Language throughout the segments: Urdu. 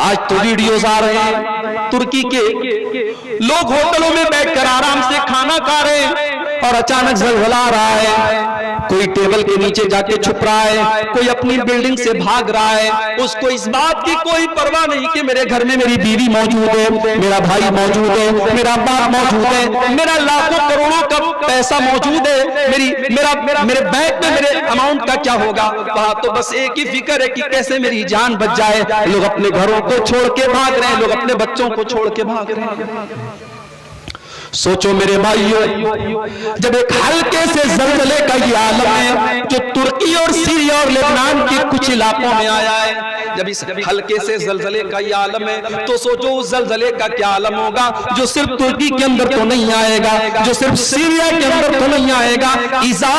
آج تو ویڈیوز آ رہے ہیں ترکی کے، لوگ ہوٹلوں میں بیٹھ کر آرام سے کھانا کھا رہے ہیں اور اچانک زلزلہ آ رہا ہے، کوئی ٹیبل کے نیچے جا کے چھپ رہا ہے، کوئی اپنی بلڈنگ سے بھاگ رہا ہے، اس کو اس بات کی کوئی پرواہ نہیں کہ میرے گھر میں میری بیوی موجود ہے، میرا بھائی موجود ہے، میرا باپ موجود ہے، میرا لاکھوں کروڑوں کا پیسہ موجود ہے، میرے بینک میں میرے اماؤنٹ کا کیا ہوگا؟ وہاں تو بس ایک ہی فکر ہے کہ کیسے میری جان بچ جائے۔ لوگ اپنے گھروں کو چھوڑ کے بھاگ رہے ہیں، لوگ اپنے بچوں کو چھوڑ کے بھاگ رہے ہیں۔ سوچو میرے بھائیو، جب ایک ہلکے سے زلزلے کا یہ عالم ہے جو ترکی اور سیریا اور لبنان کے کچھ علاقوں میں آیا ہے، جب اس ہلکے سے زلزلے کا یہ عالم ہے تو سوچو اس زلزلے کا کیا عالم ہوگا جو صرف ترکی کے اندر تو نہیں آئے گا، جو صرف سیریا کے اندر تو نہیں آئے گا۔ اذا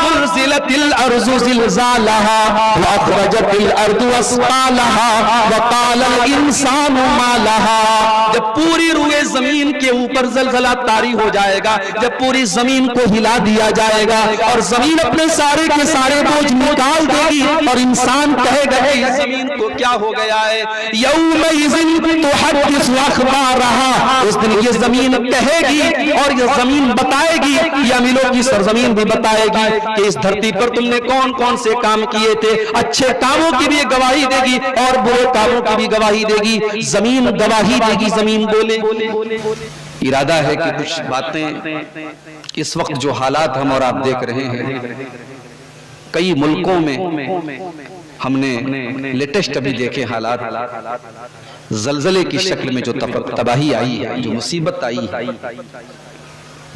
زلزلت الارض زلزالها واخرجت الارض اثقالها وقال الانسان ما لها، جب پوری روئے زمین کے اوپر زلزلہ طاری ہو جائے گا، جب پوری زمین کو ہلا دیا جائے گا اور زمین اپنے سارے کے سارے بوجھ نکال دے گی اور انسان کہے گا کہ زمین کو کیا ہو گیا ہے؟ یومئذ تحدث اخبارها، اس دن یہ زمین کہے گی اور یہ زمین بتائے گی، یا ملوں کی سرزمین بھی بتائے گی کہ اس دھرتی پر تم نے کون کون سے کام کیے تھے، اچھے کاموں کی بھی گواہی دے گی اور برے کاموں کی بھی گواہی دے گی، زمین گواہی دے گی، زمین بولے۔ ارادہ ہے کہ کچھ باتیں اس وقت جو حالات ہم اور آپ دیکھ رہے ہیں، کئی ملکوں میں ہم نے لیٹسٹ ابھی دیکھے حالات، زلزلے کی شکل میں جو تباہی آئی ہے، جو مصیبت آئی ہے،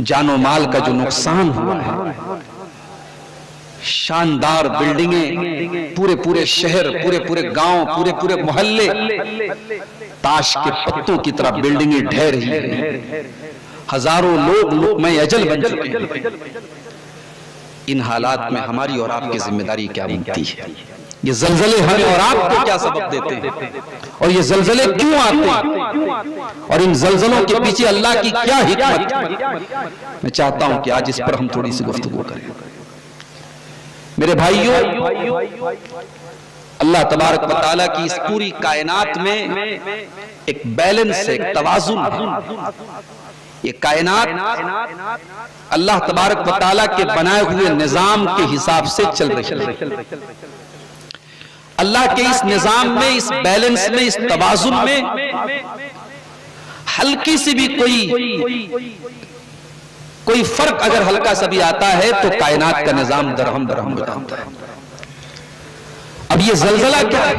جان و مال کا جو نقصان ہوا ہے، شاندار بلڈنگیں، پورے شہر، پورے گاؤں، پورے محلے تاش کے پتوں کی طرح بلڈنگیں ڈھہ رہی ہیں، ہزاروں لوگ لقمہ اجل بن چکے ہیں۔ ان حالات میں ہماری اور آپ کی ذمہ داری کیا بنتی ہے؟ یہ زلزلے ہمیں اور آپ کو کیا سبق دیتے ہیں اور یہ زلزلے کیوں آتے ہیں اور ان زلزلوں کے پیچھے اللہ کی کیا حکمت ہے؟ میں چاہتا ہوں کہ آج اس پر ہم تھوڑی سی گفتگو کریں۔ میرے بھائیوں، اللہ تبارک و تعالیٰ کی اس پوری کائنات میں ایک بیلنس ہے، ایک توازن ہے۔ یہ کائنات اللہ تبارک و تعالیٰ کے بنائے ہوئے نظام کے حساب سے چل رہی ہے۔ اللہ کے اس نظام میں، اس بیلنس میں، اس توازن میں ہلکی سی بھی کوئی فرق اگر ہلکا سا بھی آتا ہے تو کائنات کا نظام درہم ہو جاتا ہے۔ اب یہ زلزلہ کیا ہے؟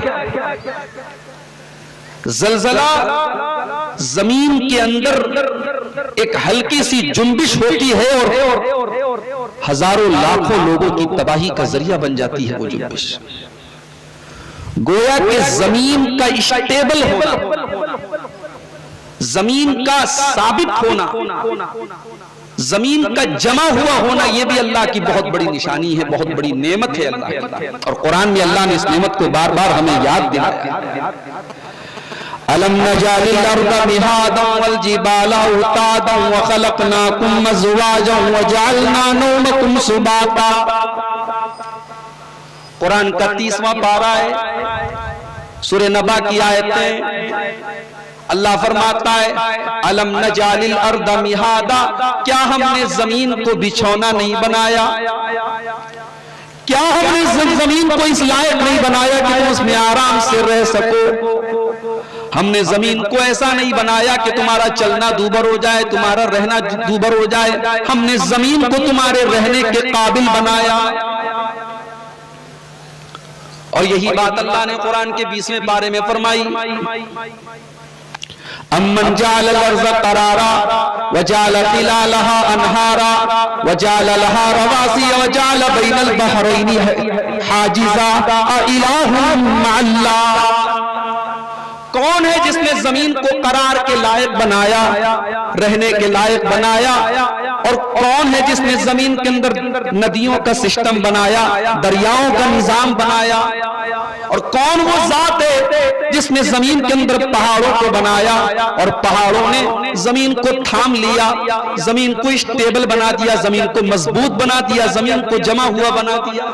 زلزلہ زمین کے اندر ایک ہلکی سی جنبش ہوتی ہے اور ہزاروں لاکھوں لوگوں کی تباہی کا ذریعہ بن جاتی ہے وہ جنبش۔ گویا کہ زمین کا اسٹیبل ہونا، زمین کا ثابت ہونا، زمین کا جمع ہوا ہونا، یہ بھی اللہ کی بہت بڑی نشانی ہے، بہت بڑی نعمت ہے اللہ کی، اور قرآن میں اللہ نے اس نعمت کو بار بار ہمیں یاد دلایا۔ أَلَمْ نَجْعَلِ الْأَرْضَ مِهَادًا وَالْجِبَالَ أَوْتَادًا وَخَلَقْنَاكُمْ أَزْوَاجًا وَجَعَلْنَا نَوْمَكُمْ سُبَاتًا۔ قرآن کا 30واں پارہ ہے، سورہ نبا کی آیتیں، اللہ فرماتا ہے أَلَمْ نَجْعَلِ الْأَرْضَ مِهَادًا، کیا ہم نے زمین کو بچھونا نہیں بنایا؟ کیا ہم نے زمین کو اس لائق نہیں بنایا کہ تم اس میں آرام سے رہ سکو؟ ہم نے زمین کو ایسا نہیں بنایا کہ تمہارا چلنا دوبر ہو جائے، تمہارا رہنا دوبر ہو جائے، ہم نے زمین کو تمہارے رہنے کے قابل بنایا۔ اور یہی بات اللہ نے قرآن کے 20ویں پارے میں فرمائی، أَمَّنْ جَعَلَ الْأَرْضَ قَرَارًا وَجَعَلَ خِلَالَهَا أَنْهَارًا وَجَعَلَ لَهَا رَوَاسِيَ وَجَعَلَ بَيْنَ الْبَحْرَيْنِ حَاجِزًا أَإِلَٰهٌ مَّعَ اللَّهِ، کون ہے جس نے زمین کو قرار کے لائق بنایا، رہنے کے لائق بنایا، اور کون ہے جس نے زمین کے اندر ندیوں کا سسٹم بنایا، دریاؤں کا نظام بنایا، اور کون وہ ذات ہے جس نے زمین کے اندر پہاڑوں کو بنایا اور پہاڑوں نے زمین کو تھام لیا، زمین کو اسٹیبل بنا دیا، زمین کو مضبوط بنا دیا، زمین کو جمع ہوا بنا دیا۔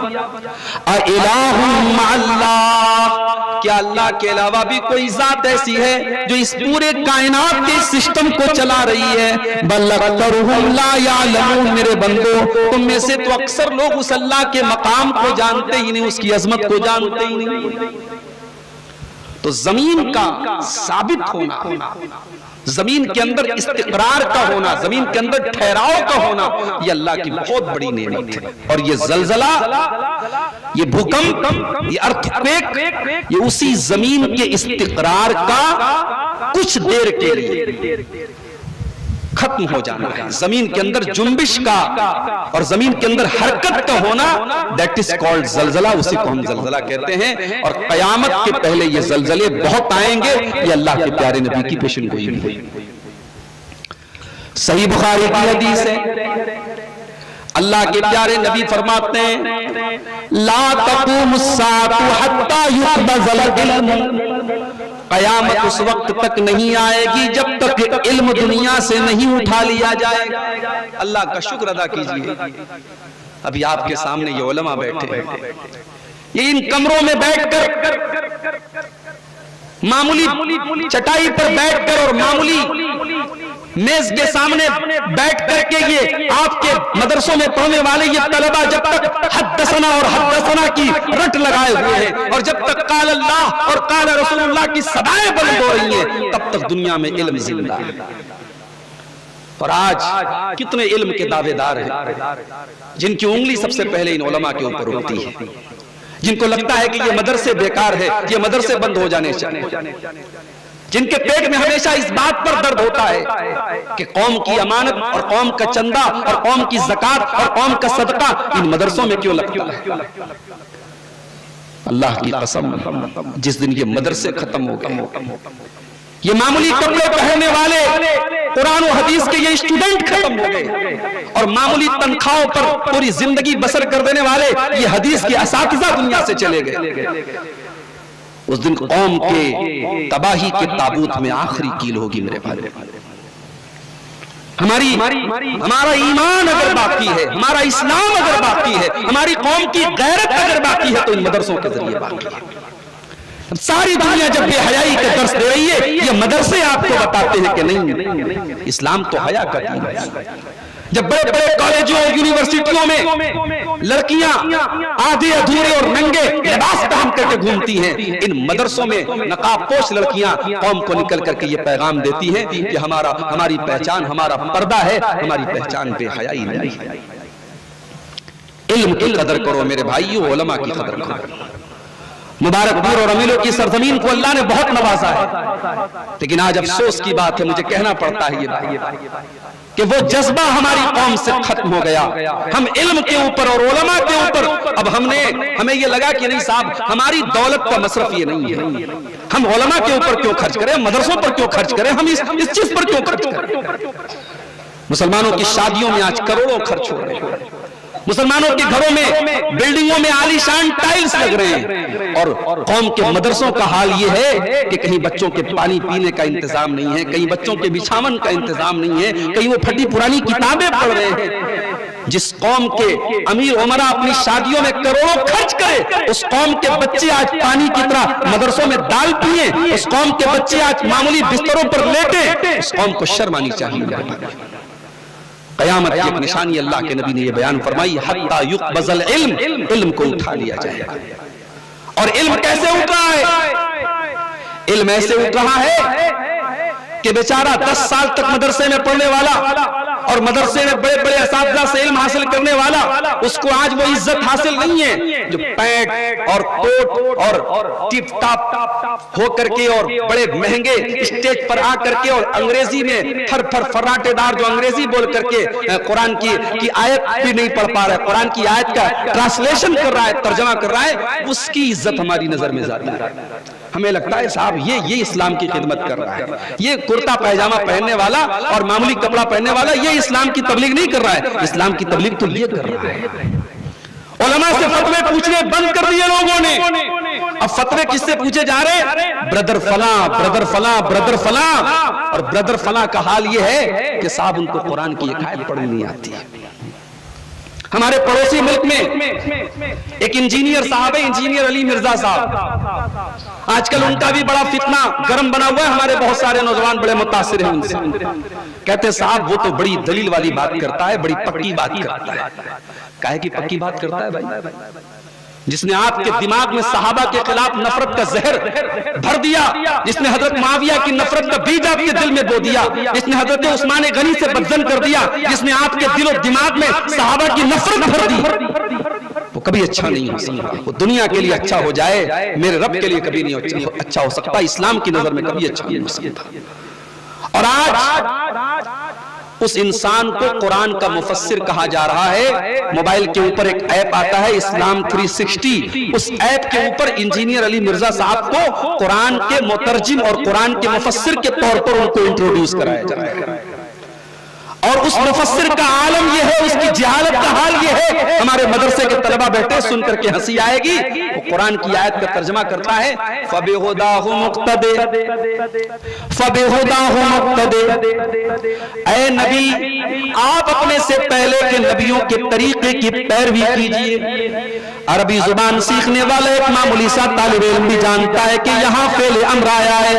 اِلٰہٌ مع اللہ، کیا اللہ کے علاوہ بھی کوئی ذات ایسی ہے جو اس پورے کائنات کے سسٹم کو چلا رہی ہے؟ بل اکثرهم لا یعلمون، میرے بندو تم میں سے تو اکثر لوگ اس اللہ کے مقام کو جانتے ہی نہیں، اس کی عظمت کو جانتے ہی نہیں۔ تو زمین کا ثابت ہونا، زمین کے اندر استقرار کا ہونا، زمین کے اندر ٹھہراؤ کا ہونا، یہ اللہ کی بہت بڑی نعمت ہے۔ اور یہ زلزلہ، یہ بھوکمپ، یہ ارتھکویک، یہ اسی زمین کے استقرار کا کچھ دیر کے لیے ختم ہو جانا ہے۔ زمین کے اندر جنبش کا اور زمین کے اندر حرکت کا ہونا، دیٹ از کالڈ زلزلہ، اسی کو ہم زلزلہ کہتے ہیں۔ اور قیامت کے پہلے یہ زلزلے بہت آئیں گے، یہ اللہ کے پیارے نبی کی پیشن گوئی بھی۔ صحیح بخاری کی حدیث ہے، اللہ کے پیارے نبی فرماتے ہیں لا تقوم الساعة حتى يقبض العلم، قیامت اس وقت تک نہیں آئے گی جب تک علم دنیا سے نہیں اٹھا لیا جائے گا۔ اللہ کا شکر ادا کیجئے، ابھی آپ کے سامنے یہ علماء بیٹھے ہیں، یہ ان کمروں میں بیٹھ کر معمولی چٹائی پر بیٹھ کر اور معمولی میز کے سامنے بیٹھ کر کے یہ آپ کے مدرسوں میں پڑھنے والے یہ طلبہ جب تک حدثنا اور حدثنا کی رٹ لگائے ہوئے ہیں، اور جب تک قال اللہ اور قال رسول اللہ کی صدائیں بلند ہو رہی ہیں، تب تک دنیا میں علم زندہ ہے۔ اور آج کتنے علم کے دعوے دار ہیں جن کی انگلی سب سے پہلے ان علماء کے اوپر اٹھتی ہے، جن کو لگتا ہے کہ یہ مدرسے بیکار ہے، یہ مدرسے بند ہو جانے چاہیے، جن کے پیٹ میں ہمیشہ اس بات پر درد ہوتا ہے کہ قوم کی امانت اور قوم کا چندہ اور قوم کی زکات اور قوم کا صدقہ ان مدرسوں میں کیوں لگتا ہے۔ اللہ کی قسم، جس دن یہ مدرسے ختم ہو گئے، یہ معمولی کپڑے پہننے والے قرآن و حدیث کے یہ اسٹوڈنٹ ختم ہو گئے، اور معمولی تنخواہوں پر پوری زندگی بسر کر دینے والے یہ حدیث کے اساتذہ دنیا سے چلے گئے، اس دن قوم کے تباہی کے تابوت میں آخری کیل ہوگی میرے بھائی۔ ہمارا ایمان اگر باقی ہے، ہمارا اسلام اگر باقی ہے، ہماری قوم کی غیرت اگر باقی ہے، تو ان مدرسوں کے ذریعے باقی ہے۔ ساری دنیا جب بے حیائی کے درس دے رہی ہے، یہ مدرسے آپ کو بتاتے ہیں کہ نہیں، اسلام تو حیا کا دین ہے۔ جب بڑے بڑے کالجوں اور یونیورسٹیوں میں لڑکیاں آدھے ادھورے اور ننگے لباس پہن کر کے گھومتی ہیں، ان مدرسوں میں نقاب پوش لڑکیاں قوم کو نکل کر کے یہ پیغام دیتی ہیں کہ ہماری پہچان ہمارا پردہ ہے، ہماری پہچان بے حیائی نہیں ہے۔ علم کی قدر کرو میرے بھائیو، علماء کی قدر کرو۔ مبارک پور اور امیلوں کی سرزمین کو اللہ نے بہت نوازا ہے، لیکن آج افسوس کی بات ہے، مجھے کہنا پڑتا ہے یہ کہ وہ جذبہ ہماری قوم سے ختم ہو گیا۔ ہم علم کے اوپر اور علماء کے اوپر اب ہمیں یہ لگا کہ نہیں صاحب، ہماری دولت کا مصرف یہ نہیں ہے، ہم علماء کے اوپر کیوں خرچ کریں، مدرسوں پر کیوں خرچ کریں، ہم اس چیز پر کیوں خرچ کریں۔ مسلمانوں کی شادیوں میں آج کروڑوں خرچ ہو رہے ہیں، مسلمانوں کے گھروں میں بلڈنگوں میں عالی شان ٹائلز لگ رہے ہیں، اور قوم کے مدرسوں کا حال یہ ہے کہ کہیں بچوں کے پانی پینے کا انتظام نہیں ہے، کہیں بچوں کے بچھاون کا انتظام نہیں ہے، کہیں وہ پھٹی پرانی کتابیں پڑھ رہے ہیں۔ جس قوم کے امیر عمرہ اپنی شادیوں میں کروڑوں خرچ کرے، اس قوم کے بچے آج پانی کی طرح مدرسوں میں دال پیئیں، اس قوم کے بچے آج معمولی بستروں پر لیٹیں، اس قوم کو شرم آنی چاہیے۔ قیامت کی ایک نشانی اللہ کے نبی نے یہ بیان فرمائی، حتی یقبض العلم، علم کو اٹھا لیا جائے گا۔ اور علم کیسے اٹھ رہا ہے؟ علم ایسے اٹھ رہا ہے کہ بیچارہ 10 سال تک مدرسے میں پڑھنے والا اور مدرسے میں بڑے بڑے اساتذہ سے علم حاصل کرنے والا، اس کو آج وہ عزت حاصل نہیں ہے جو پینٹ اور کوٹ اور ٹپ ٹاپ ہو کر کے اور بڑے مہنگے اسٹیج پر آ کر کے اور انگریزی میں پھر فراٹے دار جو انگریزی بول کر کے قرآن کی آیت بھی نہیں پڑھ پا رہا ہے، قرآن کی آیت کا ٹرانسلیشن کر رہا ہے، ترجمہ کر رہا ہے، اس کی عزت ہماری نظر میں جاتی ہے۔ ہمیں لگتا ہے صاحب یہ اسلام کی خدمت کر رہا ہے، یہ کرتا پیجامہ پہننے والا اور معمولی کپڑا پہننے والا یہ اسلام کی تبلیغ نہیں کر رہا ہے، اسلام کی تبلیغ تو یہ کر رہا ہے۔ علماء سے فتوے پوچھنے بند کر دیے لوگوں نے، اب فتوے کس سے پوچھے جا رہے؟ برادر فلاں، برادر فلاں، برادر فلاں. اور برادر فلاں کا حال یہ ہے کہ صاحب ان کو قرآن کی ایک آیت پڑھنی نہیں آتی ہے. ہمارے پڑوسی ملک میں ایک انجینئر صاحب ہے، انجینئر علی مرزا صاحب. آج کل ان کا بھی بڑا فتنہ گرم بنا ہوا ہے. ہمارے بہت سارے نوجوان بڑے متاثر ہیں ان سے. کہتے صاحب وہ تو بڑی دلیل والی بات کرتا ہے، بڑی پکی بات کرتا ہے. کہے کہ پکی بات کرتا ہے بھائی؟ جس نے آپ کے دماغ میں صحابہ کے خلاف نفرت کا زہر بھر دیا، جس نے حضرت معاویہ کی نفرت کا بیج آپ کے دل میں بو دیا، جس نے حضرت عثمان غنی سے بدظن کر دیا، جس نے آپ کے دل و دماغ میں صحابہ کی نفرت بھر دی، وہ کبھی اچھا نہیں ہو سکتا. وہ دنیا کے لیے اچھا ہو جائے، میرے رب کے لیے کبھی نہیں اچھا ہو سکتا. اسلام کی نظر میں کبھی اچھا نہیں ہو سکتا. اور آج اس انسان کو قرآن کا مفسر کہا جا رہا ہے. موبائل کے اوپر ایک ایپ آتا ہے اسلام 360. اس ایپ کے اوپر انجینئر علی مرزا صاحب کو قرآن کے مترجم اور قرآن کے مفسر کے طور پر ان کو انٹروڈیوس کرایا جا رہا ہے. اور اس مفسر کا عالم یہ ہے، اس کی جہالت کا حال یہ ہے. ہمارے مدرسے کے طلبہ بیٹھے سن کر کے ہنسی آئے گی. وہ قرآن کی آیت کا ترجمہ کرتا ہے فَبِهُدَاهُ مُقْتَدِي فَبِهُدَاهُ مُقْتَدِي. اے نبی آپ اپنے سے پہلے کے نبیوں کے طریقے کی پیروی کیجئے. عربی زبان سیکھنے والا ایک معمولی سا طالب علم بھی جانتا ہے کہ یہاں فعل امر آیا ہے،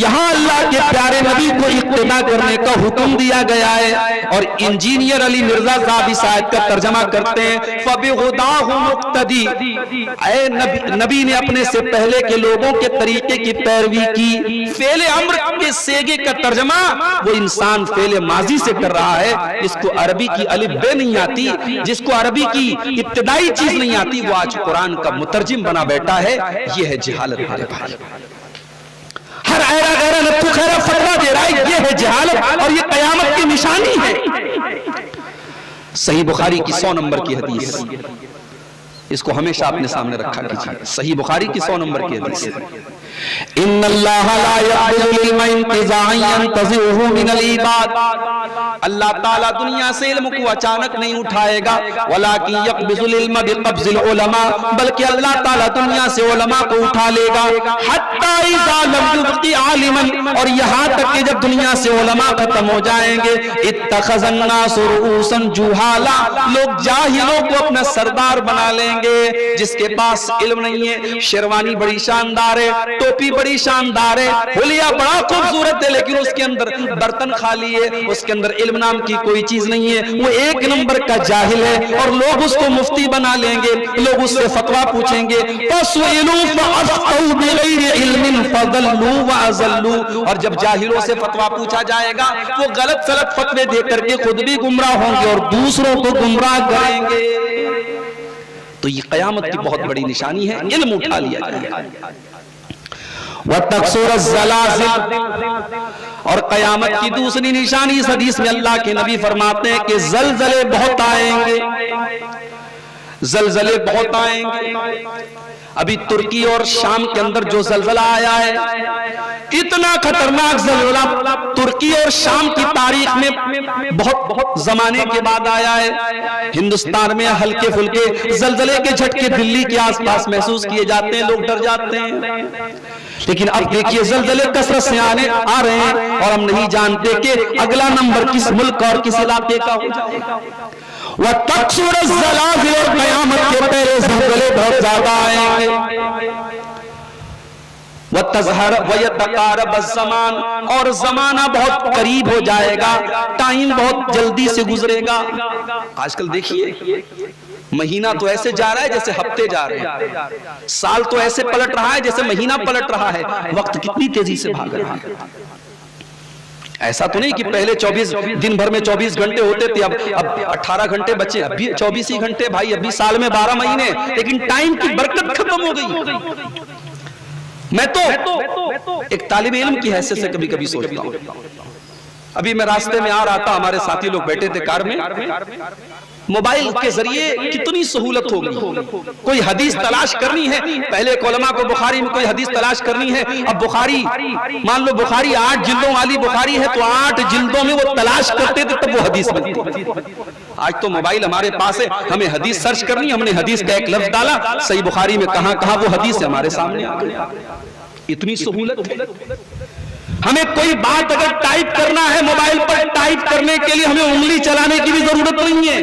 یہاں اللہ کے پیارے نبی کو اقتدا کرنے کا حکم دیا گیا ہے. اور انجینئر علی مرزا صاحب اس آیت کا ترجمہ کرتے ہیں فَبِهُدَاهُ مُقْتَدِي. اے نبی نے اپنے سے پہلے کے لوگوں کے طریقے کی پیروی کی. فعل امر کے صیغے کا ترجمہ وہ انسان فعل ماضی سے کر رہا ہے. جس کو عربی کی الف بے نہیں آتی، جس کو عربی کی ابتدائی چیز نہیں آتی، وہ آج قرآن کا مترجم بنا بیٹھا ہے. یہ ہے جہالت میرے بھائی. ہر ایرا غیرہ نتو خیرہ فتوہ دے رہا ہے، یہ ہے جہالت اور یہ قیامت کی نشانی ہے. صحیح بخاری کی 100 نمبر کی حدیث، اس کو ہمیشہ اپنے سامنے رکھا کیجیے. صحیح بخاری کی 100 نمبر کی حدیث. ان اللہ لا يقبض العلم انتزاعا ينتزعه من العباد. اللہ تعالیٰ دنیا سے علم کو اچانک نہیں اٹھائے گا. ولكن يقبض العلم بقبض العلماء. بلکہ اللہ تعالیٰ دنیا سے علماء کو اٹھا لے گا. حتى اذا لم يبق عالما. اور یہاں تک کہ جب دنیا سے علماء ختم ہو جائیں گے اتخذ الناس رؤوسا جهالا. لوگ جاہلوں کو اپنا سردار بنا لیں گے. جس کے پاس علم نہیں ہے، شیروانی بڑی شاندار ہے، ٹوپی بڑی شاندار ہے، حلیہ بڑا خوبصورت ہے، لیکن اس کے اندر برتن خالی ہے، اس کے اندر علم نام کی کوئی چیز نہیں ہے. وہ ایک نمبر کا جاہل ہے. اور لوگ اس کو مفتی بنا لیں گے، لوگ اس سے فتویٰ پوچھیں گے. فَسُئِلُوا فَأَفْتَوْا بِغَيْرِ عِلْمٍ فَضَلُّوا وَأَضَلُّوا. اور جب جاہلوں سے فتویٰ پوچھا جائے گا وہ غلط سلط فتوے دے کر کے خود بھی گمراہ ہوں گے اور دوسروں کو گمراہ کریں گے. تو یہ قیامت کی بہت بڑی نشانی ہے. علم اٹھا لیا جائے گا. وَتَقْصُرَ الزَّلَازِلُ. اور قیامت کی دوسری نشانی اس حدیث میں اللہ کے نبی فرماتے ہیں کہ زلزلے بہت آئیں گے. زلزلے بہت آئیں گے. ابھی ترکی اور شام کے اندر جو زلزلہ آیا ہے، اتنا خطرناک زلزلہ ترکی اور شام کی تاریخ میں بہت زمانے کے بعد آیا ہے. ہندوستان میں ہلکے پھلکے زلزلے کے جھٹکے دلی کے آس پاس محسوس کیے جاتے ہیں، لوگ ڈر جاتے ہیں. لیکن اب دیکھیے زلزلے کثرت سے آ رہے ہیں اور ہم نہیں جانتے کہ اگلا نمبر کس ملک اور کس علاقے کا ہو جائے گا. وَتَقْصُرَ الزَّلَازِلُ. اور قیامت کے پہلے زلزلے بہت زیادہ آئیں گے. وَتَظْهَرَ وَيَتَقَارَبَ الزَّمَانُ. اور زمانہ بہت قریب ہو جائے گا، ٹائم بہت جلدی سے گزرے گا. آج کل دیکھیے مہینہ تو ایسے جا رہا ہے جیسے ہفتے جا رہے ہیں، سال تو ایسے پلٹ رہا ہے جیسے مہینہ پلٹ رہا ہے. وقت کتنی تیزی سے بھاگ رہا ہے. ایسا تو نہیں کہ پہلے 24 دن بھر میں 24 گھنٹے ہوتے تھے، اب 18 گھنٹے بچے، اب بھی 24 ہی گھنٹے. بھائی ابھی سال میں 12 مہینے، لیکن ٹائم کی برکت ختم ہو گئی. میں تو ایک طالب علم کی حیثیت سے کبھی کبھی سوچتا ہوں. ابھی میں راستے میں آ رہا تھا، ہمارے ساتھی لوگ بیٹھے تھے کار میں. موبائل کے ذریعے کتنی سہولت ہوگی. کوئی حدیث تلاش کرنی ہے, پہلے علماء کو بخاری میں کوئی حدیث تلاش کرنی ہے, اب بخاری مان لو بخاری 8 جلدوں والی بخاری ہے تو 8 جلدوں میں وہ تلاش کرتے تھے تب وہ حدیث ملتی. آج تو موبائل ہمارے پاس ہے, ہمیں حدیث سرچ کرنی, ہم نے حدیث کا ایک لفظ ڈالا, صحیح بخاری میں کہاں کہاں وہ حدیث ہمارے سامنے آ گئی. اتنی سہولت ہے. ہمیں کوئی بات اگر ٹائپ کرنا ہے موبائل پر, ٹائپ کرنے کے لیے ہمیں انگلی چلانے کی بھی ضرورت نہیں ہے.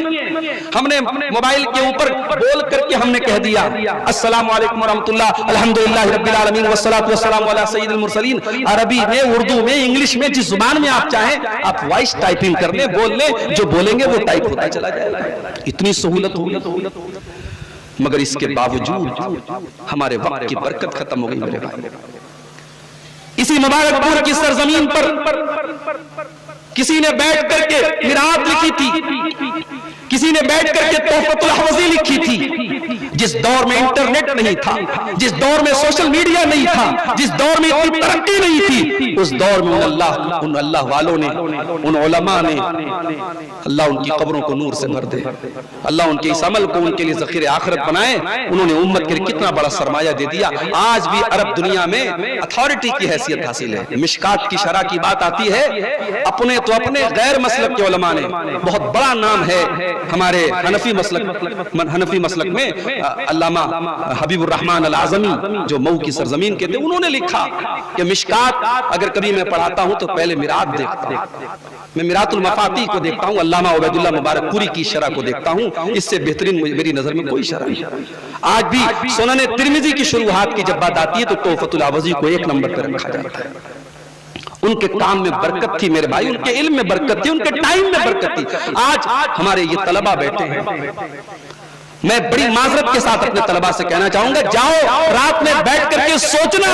ہم نے موبائل کے اوپر بول کر کے ہم نے کہہ دیا السلام علیکم ورحمۃ اللہ, الحمدللہ رب العالمین والصلاۃ والسلام علی سید المرسلین. عربی میں, اردو میں, انگلش میں, جس زبان میں آپ چاہیں آپ وائس ٹائپنگ کر لیں, بول لیں, جو بولیں گے وہ ٹائپ ہوتا چلا جائے گا. اتنی سہولت ہوگی. مگر اس کے باوجود ہمارے وقت کی برکت ختم ہو گئی میرے بھائی. اسی مبارک پور کی سرزمین پر کسی نے بیٹھ کر کے قرات لکھی تھی, کسی نے بیٹھ کر کے تحفۃ الحوضی لکھی تھی. جس دور میں انٹرنیٹ نہیں تھا, جس دور میں سوشل میڈیا نہیں تھا, جس دور میں اتنی ترقی نہیں تھی, اس دور میں ان اللہ والوں نے, ان علماء نے, اللہ ان کی قبروں کو نور سے بھر دے, اللہ ان کے اس عمل کو ان کے لیے ذخیرہ آخرت بنائے. انہوں نے امت کے لیے کتنا بڑا سرمایہ دے دیا. آج بھی عرب دنیا میں اتھارٹی کی حیثیت حاصل ہے. مشکات کی شرح کی بات آتی ہے, اپنے تو اپنے غیر مسلک کے علماء نے, بہت بڑا نام ہے ہمارے حنفی مسلک میں علامہ حبیب الرحمن العظمی جو مئو کی سرزمین کے تھے, انہوں نے لکھا کہ مشکات اگر کبھی میں پڑھاتا ہوں تو پہلے میرات دیکھتا ہوں, میں میرات المفاتیح کو دیکھتا ہوں, علامہ عبید اللہ مبارک پوری کی شرح کو دیکھتا ہوں, اس سے بہترین میری نظر میں کوئی شرح نہیں. آج بھی سنن ترمذی کی شروحات کی جب بات آتی ہے تو تحفۃ الحوضی کو 1 نمبر پہ رکھا جاتا ہے. ان کے کام میں برکت تھی میرے بھائی, ان کے علم میں برکت تھی, ان کے ٹائم میں برکت تھی. آج ہمارے یہ طلبہ بیٹھے ہیں, میں بڑی معذرت کے ساتھ اپنے طلبہ سے کہنا چاہوں گا, جاؤ رات میں بیٹھ کر کے سوچنا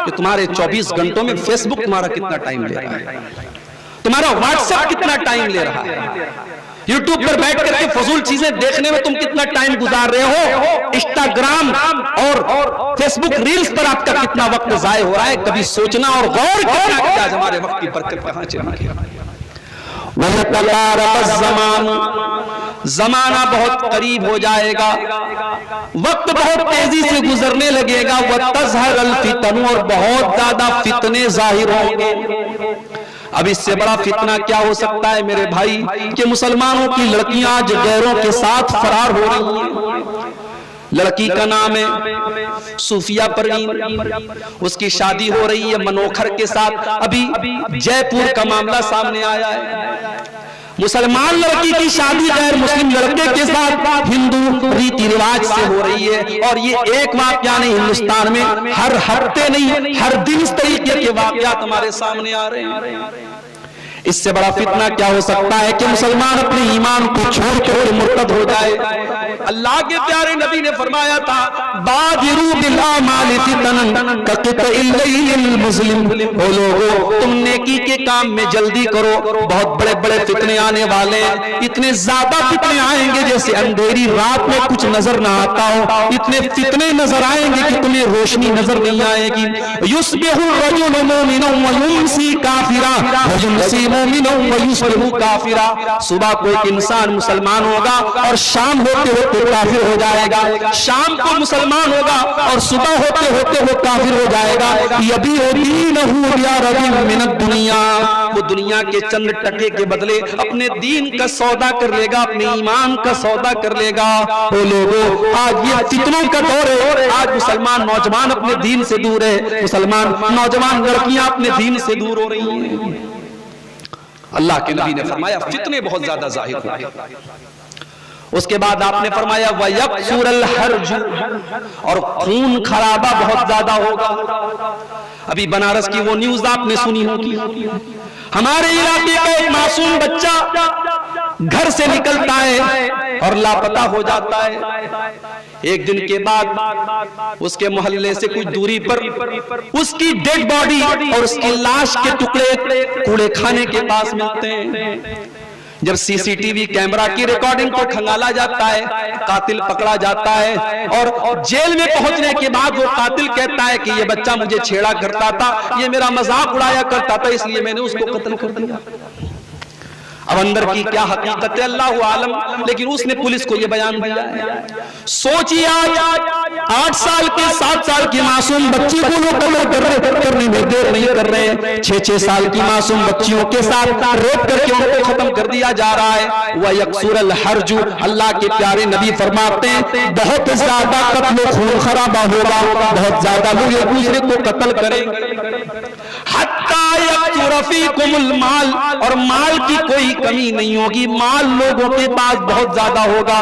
کہ تمہارے 24 گھنٹوں میں فیس بک تمہارا کتنا ٹائم لے رہا ہے, تمہارا واٹس ایپ کتنا ٹائم لے رہا ہے, یوٹیوب پر بیٹھ کر کے فضول چیزیں دیکھنے میں تم کتنا ٹائم گزار رہے ہو, انسٹاگرام اور فیس بک ریلز پر آپ کا کتنا وقت ضائع ہو رہا ہے. کبھی سوچنا اور غور کرنا کہ آج ہمارے وقت کی برکت کہاں چلی گئی. وَيَتَقَارَبَ الزَّمَانُ, زمانہ بہت قریب ہو جائے گا, وقت بہت تیزی سے گزرنے لگے گا. وَتَظْهَرَ الْفِتَنُ, اور بہت زیادہ فتنے ظاہر ہوں گے. اب اس سے بڑا فتنہ کیا ہو سکتا ہے میرے بھائی کہ مسلمانوں کی لڑکیاں آج غیروں کے ساتھ فرار ہو رہی ہیں. لڑکی کا نام ہے صوفیہ پروین, اس کی شادی ہو رہی ہے منوکھر کے ساتھ. ابھی جے پور کا معاملہ سامنے آیا ہے, مسلمان لڑکی کی شادی غیر مسلم لڑکے کے ساتھ ہندو ریتی رواج سے ہو رہی ہے. اور یہ ایک واقعہ نہیں, ہندوستان میں ہر ہفتے نہیں ہر دن اس طریقے کے واقعات ہمارے سامنے آ رہے ہیں. اس سے بڑا فتنہ کیا ہو سکتا ہے کہ مسلمان اپنے ایمان کو چھوڑ کر مرتد ہو جائے. اللہ کے پیارے نبی نے فرمایا تھا بادروا بالاعمال فتنا کقطع الليل المظلم, او لوگو تم نیکی کے کام میں جلدی کرو, بہت بڑے بڑے فتنے آنے والے ہیں. اتنے زیادہ فتنے آئیں گے جیسے اندھیری رات میں کچھ نظر نہ آتا ہو, اتنے فتنے نظر آئیں گے کہ تمہیں روشنی نظر نہیں آئے گی. یصبح الرجل مؤمنا ويمسي كافرا ويمسي مؤمنا ويصبح كافرا, صبح کو ایک انسان مسلمان ہوگا اور شام ہوتے ہوتے کافر ہو جائے گا, شام کو مسلمان ہوگا اور صبح ہوتے ہوتے وہ کافر ہو جائے گا. یبیع دینہ بعرض من الدنیا, وہ دنیا کے چند ٹکے کے بدلے اپنے دین کا سودا کر لے گا, اپنے ایمان کا سودا کر لے گا. وہ لوگوں آج یہ فتنوں کا دور ہے, آج مسلمان نوجوان اپنے دین سے دور ہے, مسلمان نوجوان لڑکیاں اپنے دین سے دور ہو رہی ہیں. اللہ کے نبی نے فرمایا فتنے بہت زیادہ ظاہر ہوں گے. اس کے بعد آپ نے فرمایا وَيَكْثُرَ الْحَرْجُ, اور خون خرابہ بہت زیادہ ہوگا. ابھی بنارس کی وہ نیوز آپ نے سنی ہوگی, ہمارے علاقے کا ایک معصوم بچہ گھر سے نکلتا ہے اور لاپتہ ہو جاتا ہے. ایک دن کے بعد اس کے محلے سے کچھ دوری پر اس کی ڈیڈ باڈی اور اس کی لاش کے ٹکڑے کوڑے کھانے کے پاس ملتے ہیں. جب سی سی ٹی وی کیمرہ کی ریکارڈنگ کو کھنگالا جاتا ہے, قاتل پکڑا جاتا ہے, اور جیل میں پہنچنے کے بعد وہ قاتل کہتا ہے کہ یہ بچہ مجھے چھیڑا کرتا تھا, یہ میرا مذاق اڑایا کرتا تھا, اس لیے میں نے اس کو قتل کر دیا. اب اندر کی کیا حقیقت ہے اللہ عالم، لیکن اس نے پولیس کو یہ بیان دیا ہے۔ سوچیے آج 8 سال کے 7 سال کی معصوم بچی کو لوگ قتل کرنے میں دیر نہیں کر رہے ہیں، 6 6 سال کی معصوم بچیوں کے ساتھ ریپ کر کے ان کو ختم کر دیا جا رہا ہے۔ وَيَكْسُرَ الْحَرْجُ، اللہ کے پیارے نبی فرماتے ہیں بہت زیادہ قتل و خون خرابہ ہوگا، بہت زیادہ لوگ ایک دوسرے کو قتل کریں گے، حَتَّى يَكْثُرَ فِيكُمُ الْمَالِ، اور مال کی کوئی کمی نہیں ہوگی، مال لوگوں کے پاس بہت زیادہ ہوگا۔